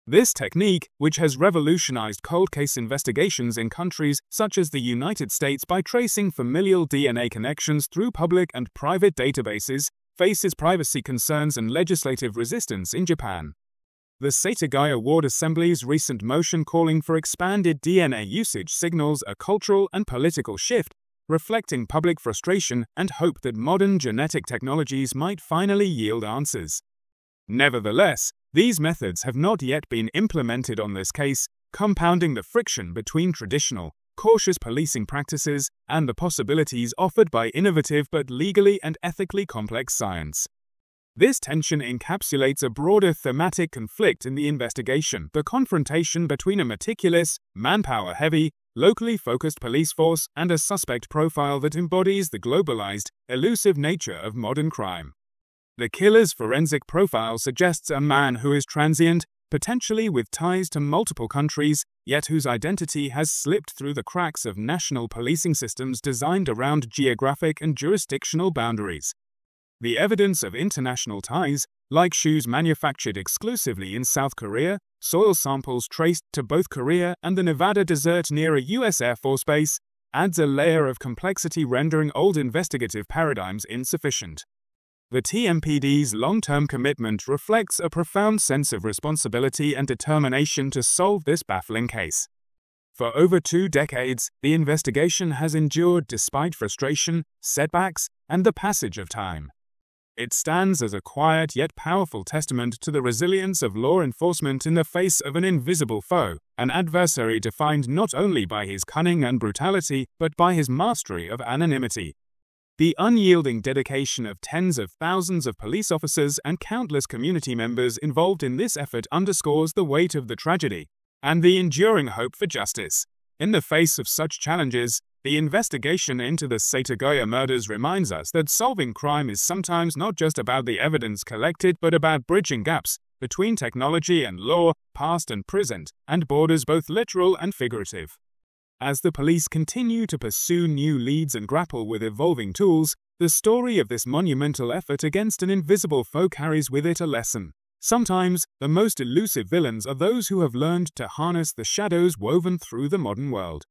This technique, which has revolutionized cold case investigations in countries such as the United States by tracing familial DNA connections through public and private databases, faces privacy concerns and legislative resistance in Japan. The Setagaya Ward Assembly's recent motion calling for expanded DNA usage signals a cultural and political shift, reflecting public frustration and hope that modern genetic technologies might finally yield answers. Nevertheless, these methods have not yet been implemented on this case, compounding the friction between traditional, cautious policing practices and the possibilities offered by innovative but legally and ethically complex science. This tension encapsulates a broader thematic conflict in the investigation: the confrontation between a meticulous, manpower-heavy, locally focused police force and a suspect profile that embodies the globalized, elusive nature of modern crime. The killer's forensic profile suggests a man who is transient, potentially with ties to multiple countries, yet whose identity has slipped through the cracks of national policing systems designed around geographic and jurisdictional boundaries. The evidence of international ties, like shoes manufactured exclusively in South Korea, soil samples traced to both Korea and the Nevada desert near a U.S. Air Force base, adds a layer of complexity rendering old investigative paradigms insufficient. The TMPD's long-term commitment reflects a profound sense of responsibility and determination to solve this baffling case. For over 2 decades, the investigation has endured despite frustration, setbacks, and the passage of time. It stands as a quiet yet powerful testament to the resilience of law enforcement in the face of an invisible foe, an adversary defined not only by his cunning and brutality but by his mastery of anonymity. The unyielding dedication of tens of thousands of police officers and countless community members involved in this effort underscores the weight of the tragedy and the enduring hope for justice. In the face of such challenges, the investigation into the Setagaya murders reminds us that solving crime is sometimes not just about the evidence collected but about bridging gaps between technology and law, past and present, and borders both literal and figurative. As the police continue to pursue new leads and grapple with evolving tools, the story of this monumental effort against an invisible foe carries with it a lesson. Sometimes, the most elusive villains are those who have learned to harness the shadows woven through the modern world.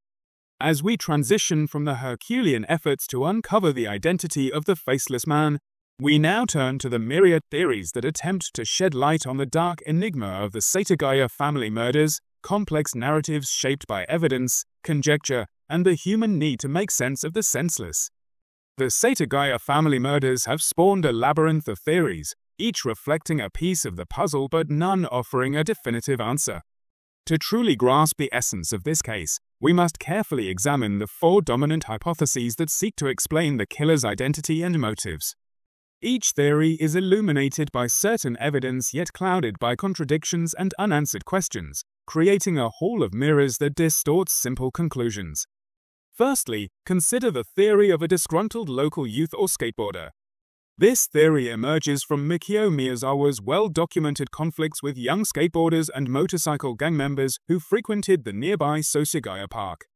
As we transition from the Herculean efforts to uncover the identity of the Faceless Man, we now turn to the myriad theories that attempt to shed light on the dark enigma of the Setagaya family murders, complex narratives shaped by evidence, conjecture, and the human need to make sense of the senseless. The Setagaya family murders have spawned a labyrinth of theories, each reflecting a piece of the puzzle but none offering a definitive answer. To truly grasp the essence of this case, we must carefully examine the 4 dominant hypotheses that seek to explain the killer's identity and motives. Each theory is illuminated by certain evidence yet clouded by contradictions and unanswered questions, creating a hall of mirrors that distorts simple conclusions. Firstly, consider the theory of a disgruntled local youth or skateboarder. This theory emerges from Mikio Miyazawa's well-documented conflicts with young skateboarders and motorcycle gang members who frequented the nearby Setagaya park.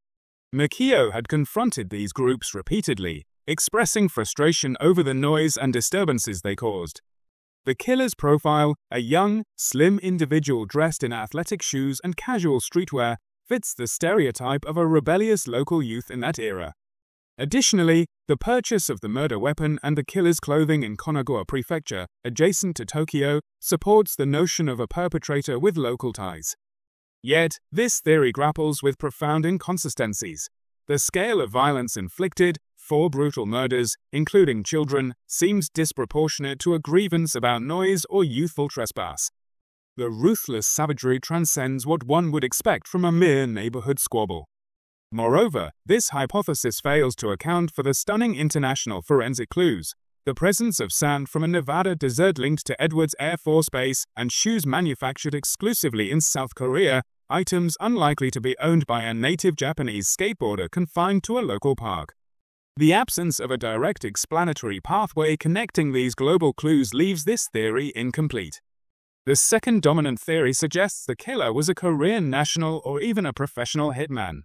Mikio had confronted these groups repeatedly, expressing frustration over the noise and disturbances they caused. The killer's profile, a young, slim individual dressed in athletic shoes and casual streetwear, fits the stereotype of a rebellious local youth in that era. Additionally, the purchase of the murder weapon and the killer's clothing in Kanagawa Prefecture, adjacent to Tokyo, supports the notion of a perpetrator with local ties. Yet, this theory grapples with profound inconsistencies. The scale of violence inflicted, 4 brutal murders, including children, seems disproportionate to a grievance about noise or youthful trespass. The ruthless savagery transcends what one would expect from a mere neighborhood squabble. Moreover, this hypothesis fails to account for the stunning international forensic clues: the presence of sand from a Nevada desert linked to Edwards Air Force Base and shoes manufactured exclusively in South Korea, items unlikely to be owned by a native Japanese skateboarder confined to a local park. The absence of a direct explanatory pathway connecting these global clues leaves this theory incomplete. The second dominant theory suggests the killer was a Korean national or even a professional hitman.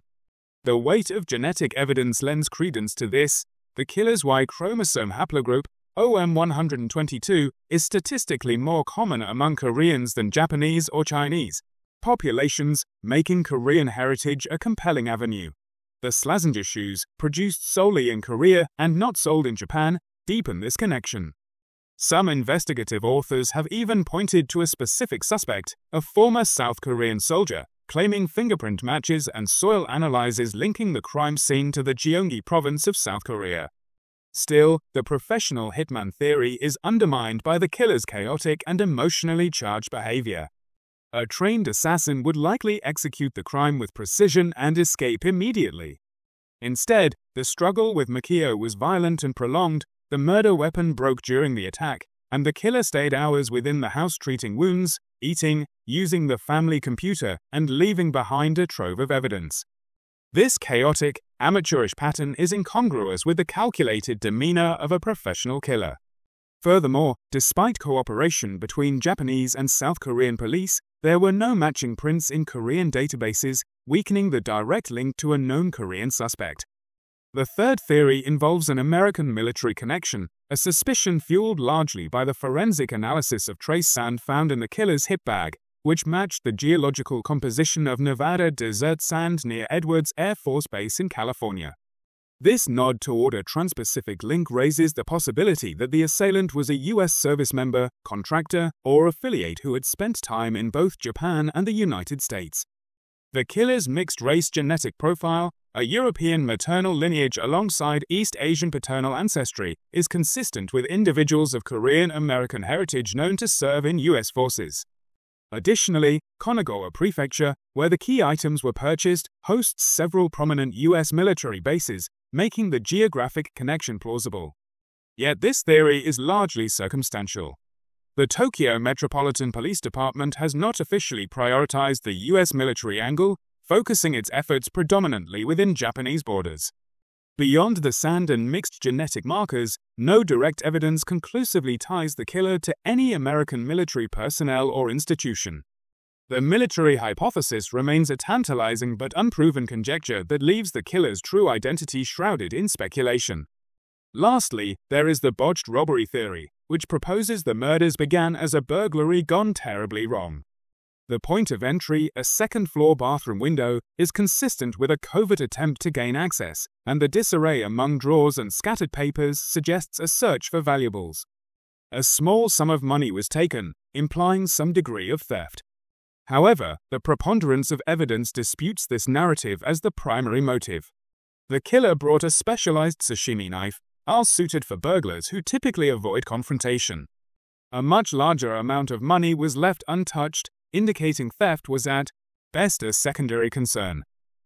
The weight of genetic evidence lends credence to this. The killer's Y chromosome haplogroup, OM122, is statistically more common among Koreans than Japanese or Chinese populations, making Korean heritage a compelling avenue. The Slazenger shoes, produced solely in Korea and not sold in Japan, deepen this connection. Some investigative authors have even pointed to a specific suspect, a former South Korean soldier, claiming fingerprint matches and soil analyses linking the crime scene to the Gyeonggi province of South Korea. Still, the professional hitman theory is undermined by the killer's chaotic and emotionally charged behavior. A trained assassin would likely execute the crime with precision and escape immediately. Instead, the struggle with Mikio was violent and prolonged. The murder weapon broke during the attack, and the killer stayed hours within the house treating wounds, eating, using the family computer, and leaving behind a trove of evidence. This chaotic, amateurish pattern is incongruous with the calculated demeanor of a professional killer. Furthermore, despite cooperation between Japanese and South Korean police, there were no matching prints in Korean databases, weakening the direct link to a known Korean suspect. The third theory involves an American military connection, a suspicion fueled largely by the forensic analysis of trace sand found in the killer's hip bag, which matched the geological composition of Nevada desert sand near Edwards Air Force Base in California. This nod toward a trans-Pacific link raises the possibility that the assailant was a U.S. service member, contractor, or affiliate who had spent time in both Japan and the United States. The killer's mixed-race genetic profile, a European maternal lineage alongside East Asian paternal ancestry, is consistent with individuals of Korean-American heritage known to serve in U.S. forces. Additionally, Kanagawa Prefecture, where the key items were purchased, hosts several prominent U.S. military bases, making the geographic connection plausible. Yet this theory is largely circumstantial. The Tokyo Metropolitan Police Department has not officially prioritized the U.S. military angle, focusing its efforts predominantly within Japanese borders. Beyond the sand and mixed genetic markers, no direct evidence conclusively ties the killer to any American military personnel or institution. The military hypothesis remains a tantalizing but unproven conjecture that leaves the killer's true identity shrouded in speculation. Lastly, there is the botched robbery theory, which proposes the murders began as a burglary gone terribly wrong. The point of entry, a second-floor bathroom window, is consistent with a covert attempt to gain access, and the disarray among drawers and scattered papers suggests a search for valuables. A small sum of money was taken, implying some degree of theft. However, the preponderance of evidence disputes this narrative as the primary motive. The killer brought a specialized sashimi knife, suited for burglars who typically avoid confrontation. A much larger amount of money was left untouched, indicating theft was at best a secondary concern.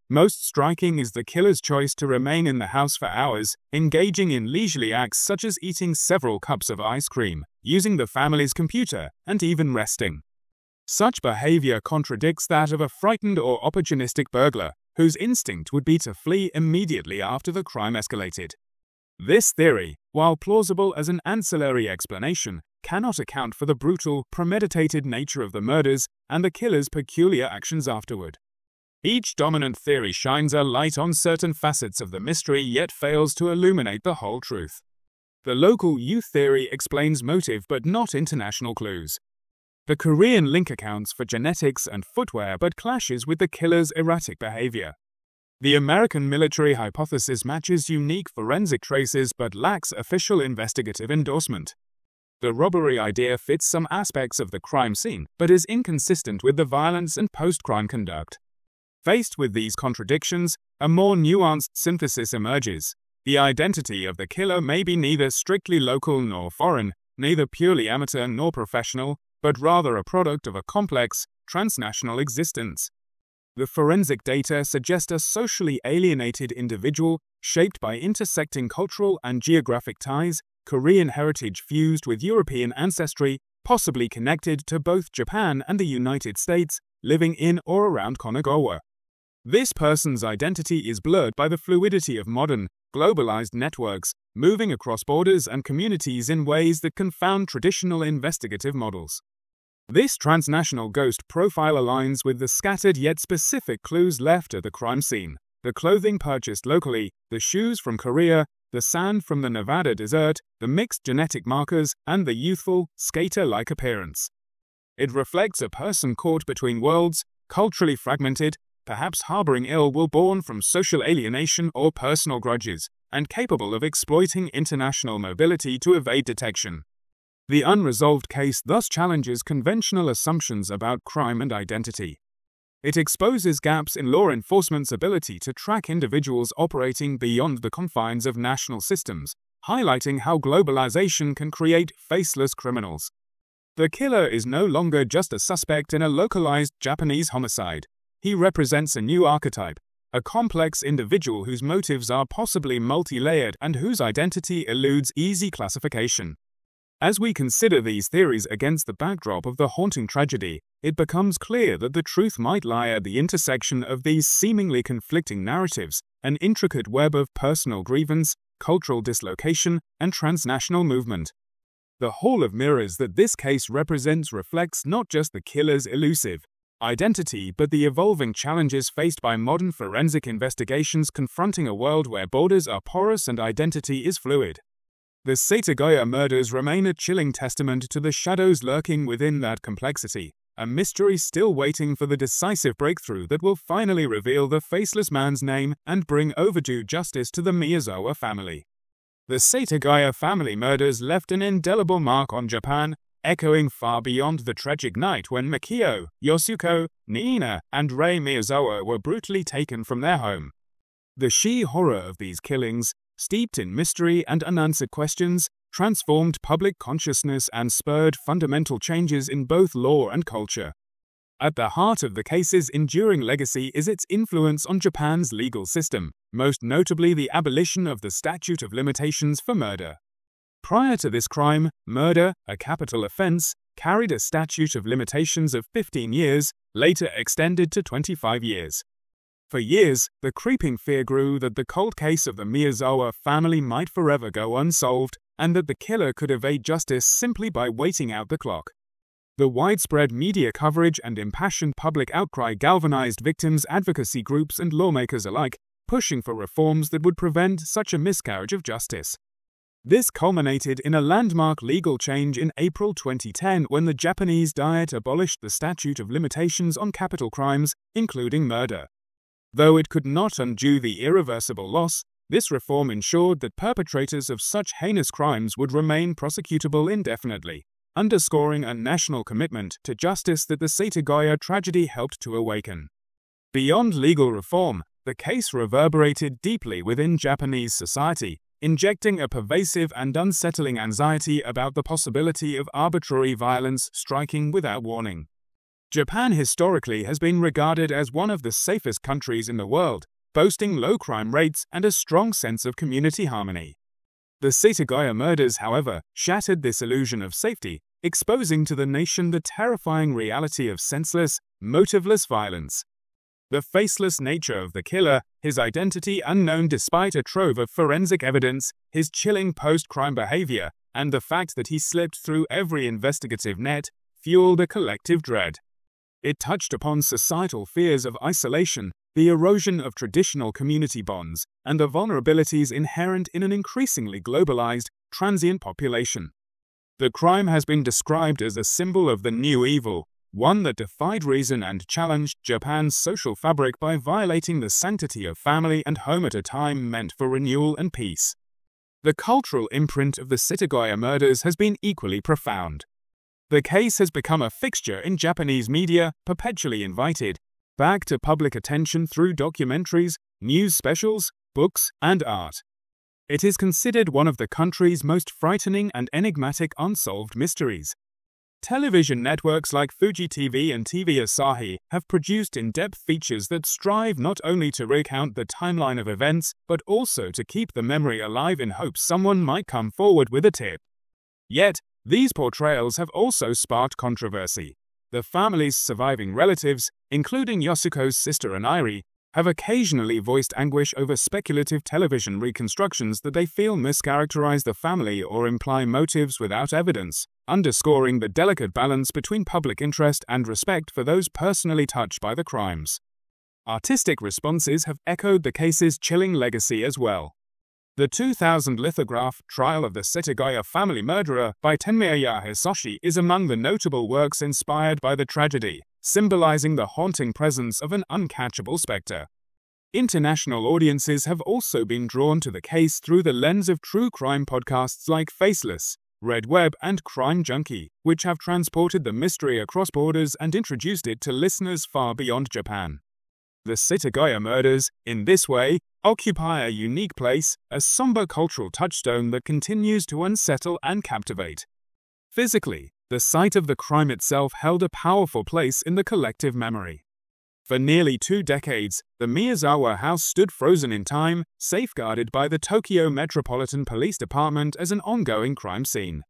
Most striking is the killer's choice to remain in the house for hours, engaging in leisurely acts such as eating several cups of ice cream, using the family's computer, and even resting. Such behavior contradicts that of a frightened or opportunistic burglar, whose instinct would be to flee immediately after the crime escalated. This theory, while plausible as an ancillary explanation, cannot account for the brutal, premeditated nature of the murders and the killer's peculiar actions afterward. Each dominant theory shines a light on certain facets of the mystery yet fails to illuminate the whole truth. The local youth theory explains motive but not international clues. The Korean link accounts for genetics and footwear but clashes with the killer's erratic behavior. The American military hypothesis matches unique forensic traces but lacks official investigative endorsement. The robbery idea fits some aspects of the crime scene but is inconsistent with the violence and post-crime conduct. Faced with these contradictions, a more nuanced synthesis emerges. The identity of the killer may be neither strictly local nor foreign, neither purely amateur nor professional, but rather a product of a complex, transnational existence. The forensic data suggest a socially alienated individual shaped by intersecting cultural and geographic ties, Korean heritage fused with European ancestry, possibly connected to both Japan and the United States, living in or around Kanagawa. This person's identity is blurred by the fluidity of modern, globalized networks, moving across borders and communities in ways that confound traditional investigative models. This transnational ghost profile aligns with the scattered yet specific clues left at the crime scene: the clothing purchased locally, the shoes from Korea, the sand from the Nevada desert, the mixed genetic markers, and the youthful, skater-like appearance. It reflects a person caught between worlds, culturally fragmented, perhaps harboring ill will born from social alienation or personal grudges, and capable of exploiting international mobility to evade detection. The unresolved case thus challenges conventional assumptions about crime and identity. It exposes gaps in law enforcement's ability to track individuals operating beyond the confines of national systems, highlighting how globalization can create faceless criminals. The killer is no longer just a suspect in a localized Japanese homicide. He represents a new archetype, a complex individual whose motives are possibly multi-layered and whose identity eludes easy classification. As we consider these theories against the backdrop of the haunting tragedy, it becomes clear that the truth might lie at the intersection of these seemingly conflicting narratives, an intricate web of personal grievance, cultural dislocation, and transnational movement. The hall of mirrors that this case represents reflects not just the killer's elusive identity but the evolving challenges faced by modern forensic investigations confronting a world where borders are porous and identity is fluid. The Setagaya murders remain a chilling testament to the shadows lurking within that complexity, a mystery still waiting for the decisive breakthrough that will finally reveal the Faceless Man's name and bring overdue justice to the Miyazawa family. The Setagaya family murders left an indelible mark on Japan, echoing far beyond the tragic night when Mikio, Yasuko, Niina, and Rei Miyazawa were brutally taken from their home. The sheer horror of these killings, steeped in mystery and unanswered questions, transformed public consciousness and spurred fundamental changes in both law and culture. At the heart of the case's enduring legacy is its influence on Japan's legal system, most notably the abolition of the statute of limitations for murder. Prior to this crime, murder, a capital offense, carried a statute of limitations of 15 years, later extended to 25 years. For years, the creeping fear grew that the cold case of the Miyazawa family might forever go unsolved, and that the killer could evade justice simply by waiting out the clock. The widespread media coverage and impassioned public outcry galvanized victims' advocacy groups and lawmakers alike, pushing for reforms that would prevent such a miscarriage of justice. This culminated in a landmark legal change in April 2010 when the Japanese Diet abolished the statute of limitations on capital crimes, including murder. Though it could not undo the irreversible loss, this reform ensured that perpetrators of such heinous crimes would remain prosecutable indefinitely, underscoring a national commitment to justice that the Setagaya tragedy helped to awaken. Beyond legal reform, the case reverberated deeply within Japanese society, injecting a pervasive and unsettling anxiety about the possibility of arbitrary violence striking without warning. Japan historically has been regarded as one of the safest countries in the world, boasting low crime rates and a strong sense of community harmony. The Setagaya murders, however, shattered this illusion of safety, exposing to the nation the terrifying reality of senseless, motiveless violence. The faceless nature of the killer, his identity unknown despite a trove of forensic evidence, his chilling post-crime behavior, and the fact that he slipped through every investigative net, fueled a collective dread. It touched upon societal fears of isolation, the erosion of traditional community bonds, and the vulnerabilities inherent in an increasingly globalized, transient population. The crime has been described as a symbol of the new evil, one that defied reason and challenged Japan's social fabric by violating the sanctity of family and home at a time meant for renewal and peace. The cultural imprint of the Setagaya murders has been equally profound. The case has become a fixture in Japanese media, perpetually invited back to public attention through documentaries, news specials, books, and art. It is considered one of the country's most frightening and enigmatic unsolved mysteries. Television networks like Fuji TV and TV Asahi have produced in-depth features that strive not only to recount the timeline of events, but also to keep the memory alive in hopes someone might come forward with a tip. Yet, these portrayals have also sparked controversy. The family's surviving relatives, including Yasuko's sister and Rei, have occasionally voiced anguish over speculative television reconstructions that they feel mischaracterize the family or imply motives without evidence, underscoring the delicate balance between public interest and respect for those personally touched by the crimes. Artistic responses have echoed the case's chilling legacy as well. The 2000 lithograph Trial of the Setagaya Family Murderer by Tenmaya Hisashi is among the notable works inspired by the tragedy, symbolizing the haunting presence of an uncatchable specter. International audiences have also been drawn to the case through the lens of true crime podcasts like Faceless, Red Web, and Crime Junkie, which have transported the mystery across borders and introduced it to listeners far beyond Japan. The Setagaya murders, in this way, occupy a unique place, a somber cultural touchstone that continues to unsettle and captivate. Physically, the site of the crime itself held a powerful place in the collective memory. For nearly 2 decades, the Miyazawa house stood frozen in time, safeguarded by the Tokyo Metropolitan Police Department as an ongoing crime scene.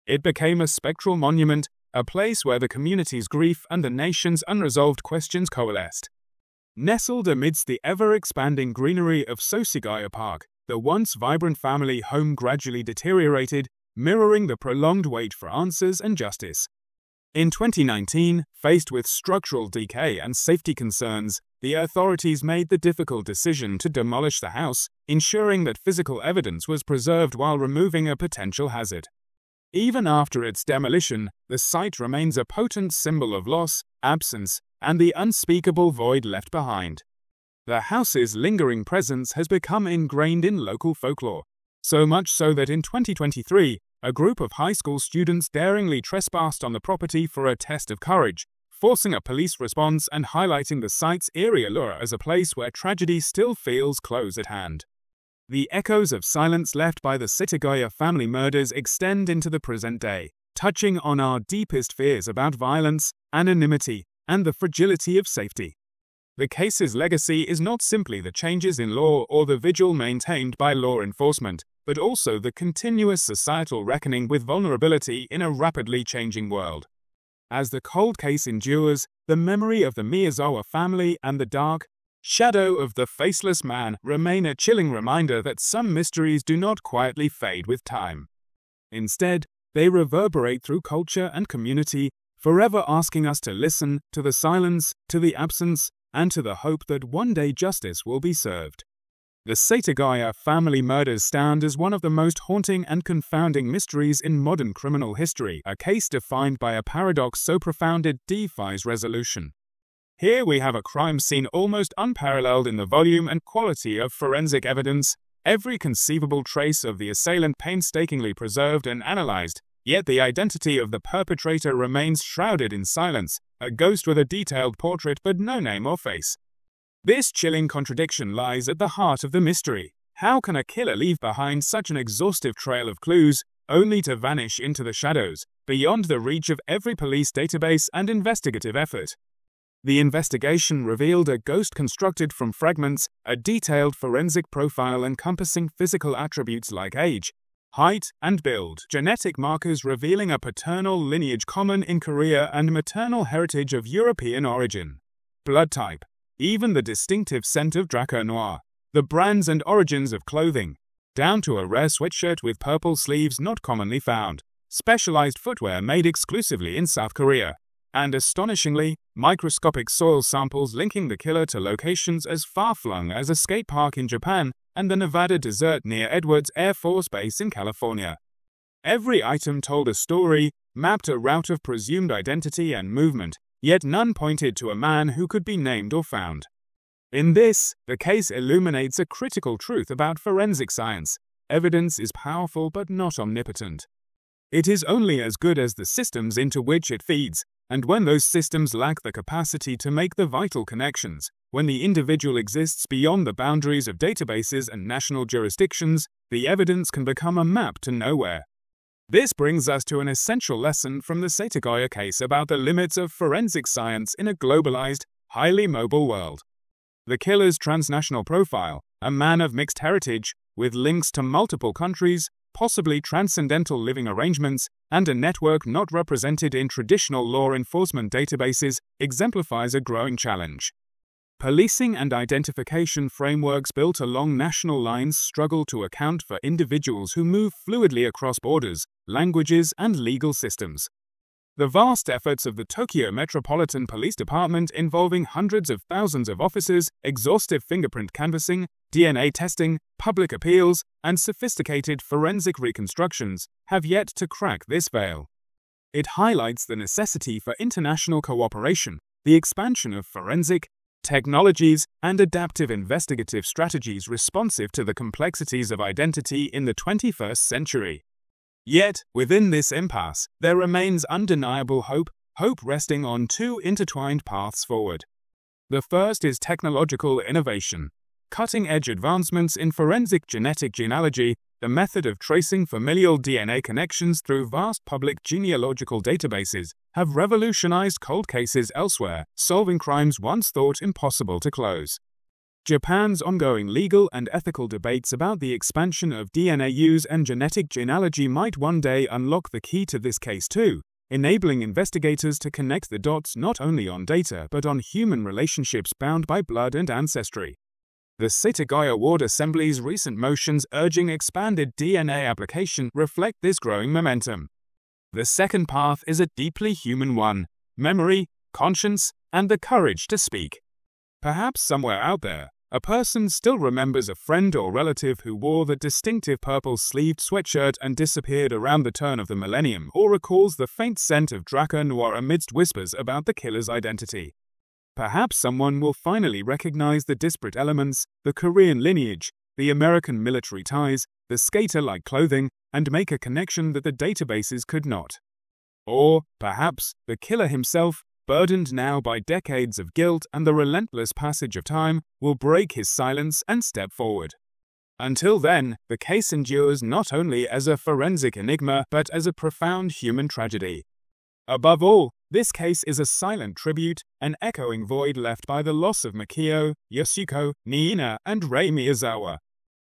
It became a spectral monument, a place where the community's grief and the nation's unresolved questions coalesced. Nestled amidst the ever-expanding greenery of Setagaya Park, the once vibrant family home gradually deteriorated, mirroring the prolonged wait for answers and justice. In 2019, faced with structural decay and safety concerns, the authorities made the difficult decision to demolish the house, ensuring that physical evidence was preserved while removing a potential hazard. Even after its demolition, the site remains a potent symbol of loss, absence, and the unspeakable void left behind. The house's lingering presence has become ingrained in local folklore, so much so that in 2023, a group of high school students daringly trespassed on the property for a test of courage, forcing a police response and highlighting the site's eerie allure as a place where tragedy still feels close at hand. The echoes of silence left by the Setagaya family murders extend into the present day, touching on our deepest fears about violence, anonymity, and the fragility of safety. The case's legacy is not simply the changes in law or the vigil maintained by law enforcement, but also the continuous societal reckoning with vulnerability in a rapidly changing world. As the cold case endures, the memory of the Miyazawa family and the dark shadow of the Faceless Man remain a chilling reminder that some mysteries do not quietly fade with time. Instead, they reverberate through culture and community, forever asking us to listen to the silence, to the absence, and to the hope that one day justice will be served. The Setagaya family murders stand as one of the most haunting and confounding mysteries in modern criminal history, a case defined by a paradox so profound it defies resolution. Here we have a crime scene almost unparalleled in the volume and quality of forensic evidence, every conceivable trace of the assailant painstakingly preserved and analyzed, yet the identity of the perpetrator remains shrouded in silence, a ghost with a detailed portrait but no name or face. This chilling contradiction lies at the heart of the mystery. How can a killer leave behind such an exhaustive trail of clues, only to vanish into the shadows, beyond the reach of every police database and investigative effort? The investigation revealed a ghost constructed from fragments, a detailed forensic profile encompassing physical attributes like age, height, and build, genetic markers revealing a paternal lineage common in Korea and maternal heritage of European origin, blood type, even the distinctive scent of Draco Noir, the brands and origins of clothing, down to a rare sweatshirt with purple sleeves not commonly found, specialized footwear made exclusively in South Korea, and astonishingly, microscopic soil samples linking the killer to locations as far-flung as a skate park in Japan and the Nevada desert near Edwards Air Force Base in California. Every item told a story, mapped a route of presumed identity and movement, yet none pointed to a man who could be named or found. In this, the case illuminates a critical truth about forensic science. Evidence is powerful but not omnipotent. It is only as good as the systems into which it feeds, and when those systems lack the capacity to make the vital connections, when the individual exists beyond the boundaries of databases and national jurisdictions, the evidence can become a map to nowhere. This brings us to an essential lesson from the Setagaya case about the limits of forensic science in a globalized, highly mobile world. The killer's transnational profile, a man of mixed heritage, with links to multiple countries, possibly transcendental living arrangements, and a network not represented in traditional law enforcement databases, exemplifies a growing challenge. Policing and identification frameworks built along national lines struggle to account for individuals who move fluidly across borders, languages, and legal systems. The vast efforts of the Tokyo Metropolitan Police Department, involving hundreds of thousands of officers, exhaustive fingerprint canvassing, DNA testing, public appeals, and sophisticated forensic reconstructions, have yet to crack this veil. It highlights the necessity for international cooperation, the expansion of forensic technologies, and adaptive investigative strategies responsive to the complexities of identity in the 21st century. Yet, within this impasse, there remains undeniable hope resting on two intertwined paths forward. The first is technological innovation. Cutting-edge advancements in forensic genetic genealogy, the method of tracing familial DNA connections through vast public genealogical databases, have revolutionized cold cases elsewhere, solving crimes once thought impossible to close. Japan's ongoing legal and ethical debates about the expansion of DNA use and genetic genealogy might one day unlock the key to this case too, enabling investigators to connect the dots not only on data but on human relationships bound by blood and ancestry. The Setagaya Ward Assembly's recent motions urging expanded DNA application reflect this growing momentum. The second path is a deeply human one: memory, conscience, and the courage to speak. Perhaps somewhere out there, a person still remembers a friend or relative who wore the distinctive purple-sleeved sweatshirt and disappeared around the turn of the millennium, or recalls the faint scent of Draco Noir amidst whispers about the killer's identity. Perhaps someone will finally recognize the disparate elements, the Korean lineage, the American military ties, the skater-like clothing, and make a connection that the databases could not. Or, perhaps, the killer himself, burdened now by decades of guilt and the relentless passage of time, will break his silence and step forward. Until then, the case endures not only as a forensic enigma but as a profound human tragedy. Above all, this case is a silent tribute, an echoing void left by the loss of Mikio, Yasuko, Niina, and Rei Miyazawa.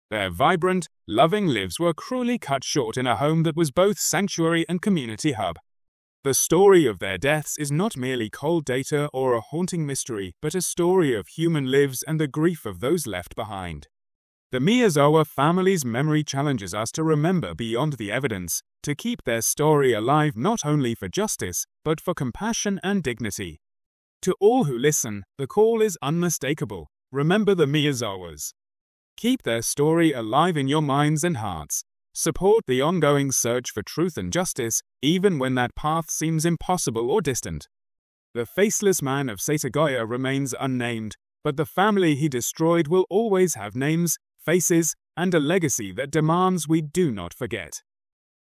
Their vibrant, loving lives were cruelly cut short in a home that was both sanctuary and community hub. The story of their deaths is not merely cold data or a haunting mystery, but a story of human lives and the grief of those left behind. The Miyazawa family's memory challenges us to remember beyond the evidence, to keep their story alive not only for justice, but for compassion and dignity. To all who listen, the call is unmistakable. Remember the Miyazawas. Keep their story alive in your minds and hearts. Support the ongoing search for truth and justice, even when that path seems impossible or distant. The Faceless Man of Setagaya remains unnamed, but the family he destroyed will always have names, faces, and a legacy that demands we do not forget.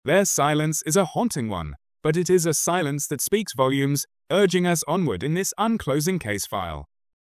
Their silence is a haunting one, but it is a silence that speaks volumes, urging us onward in this unclosing case file.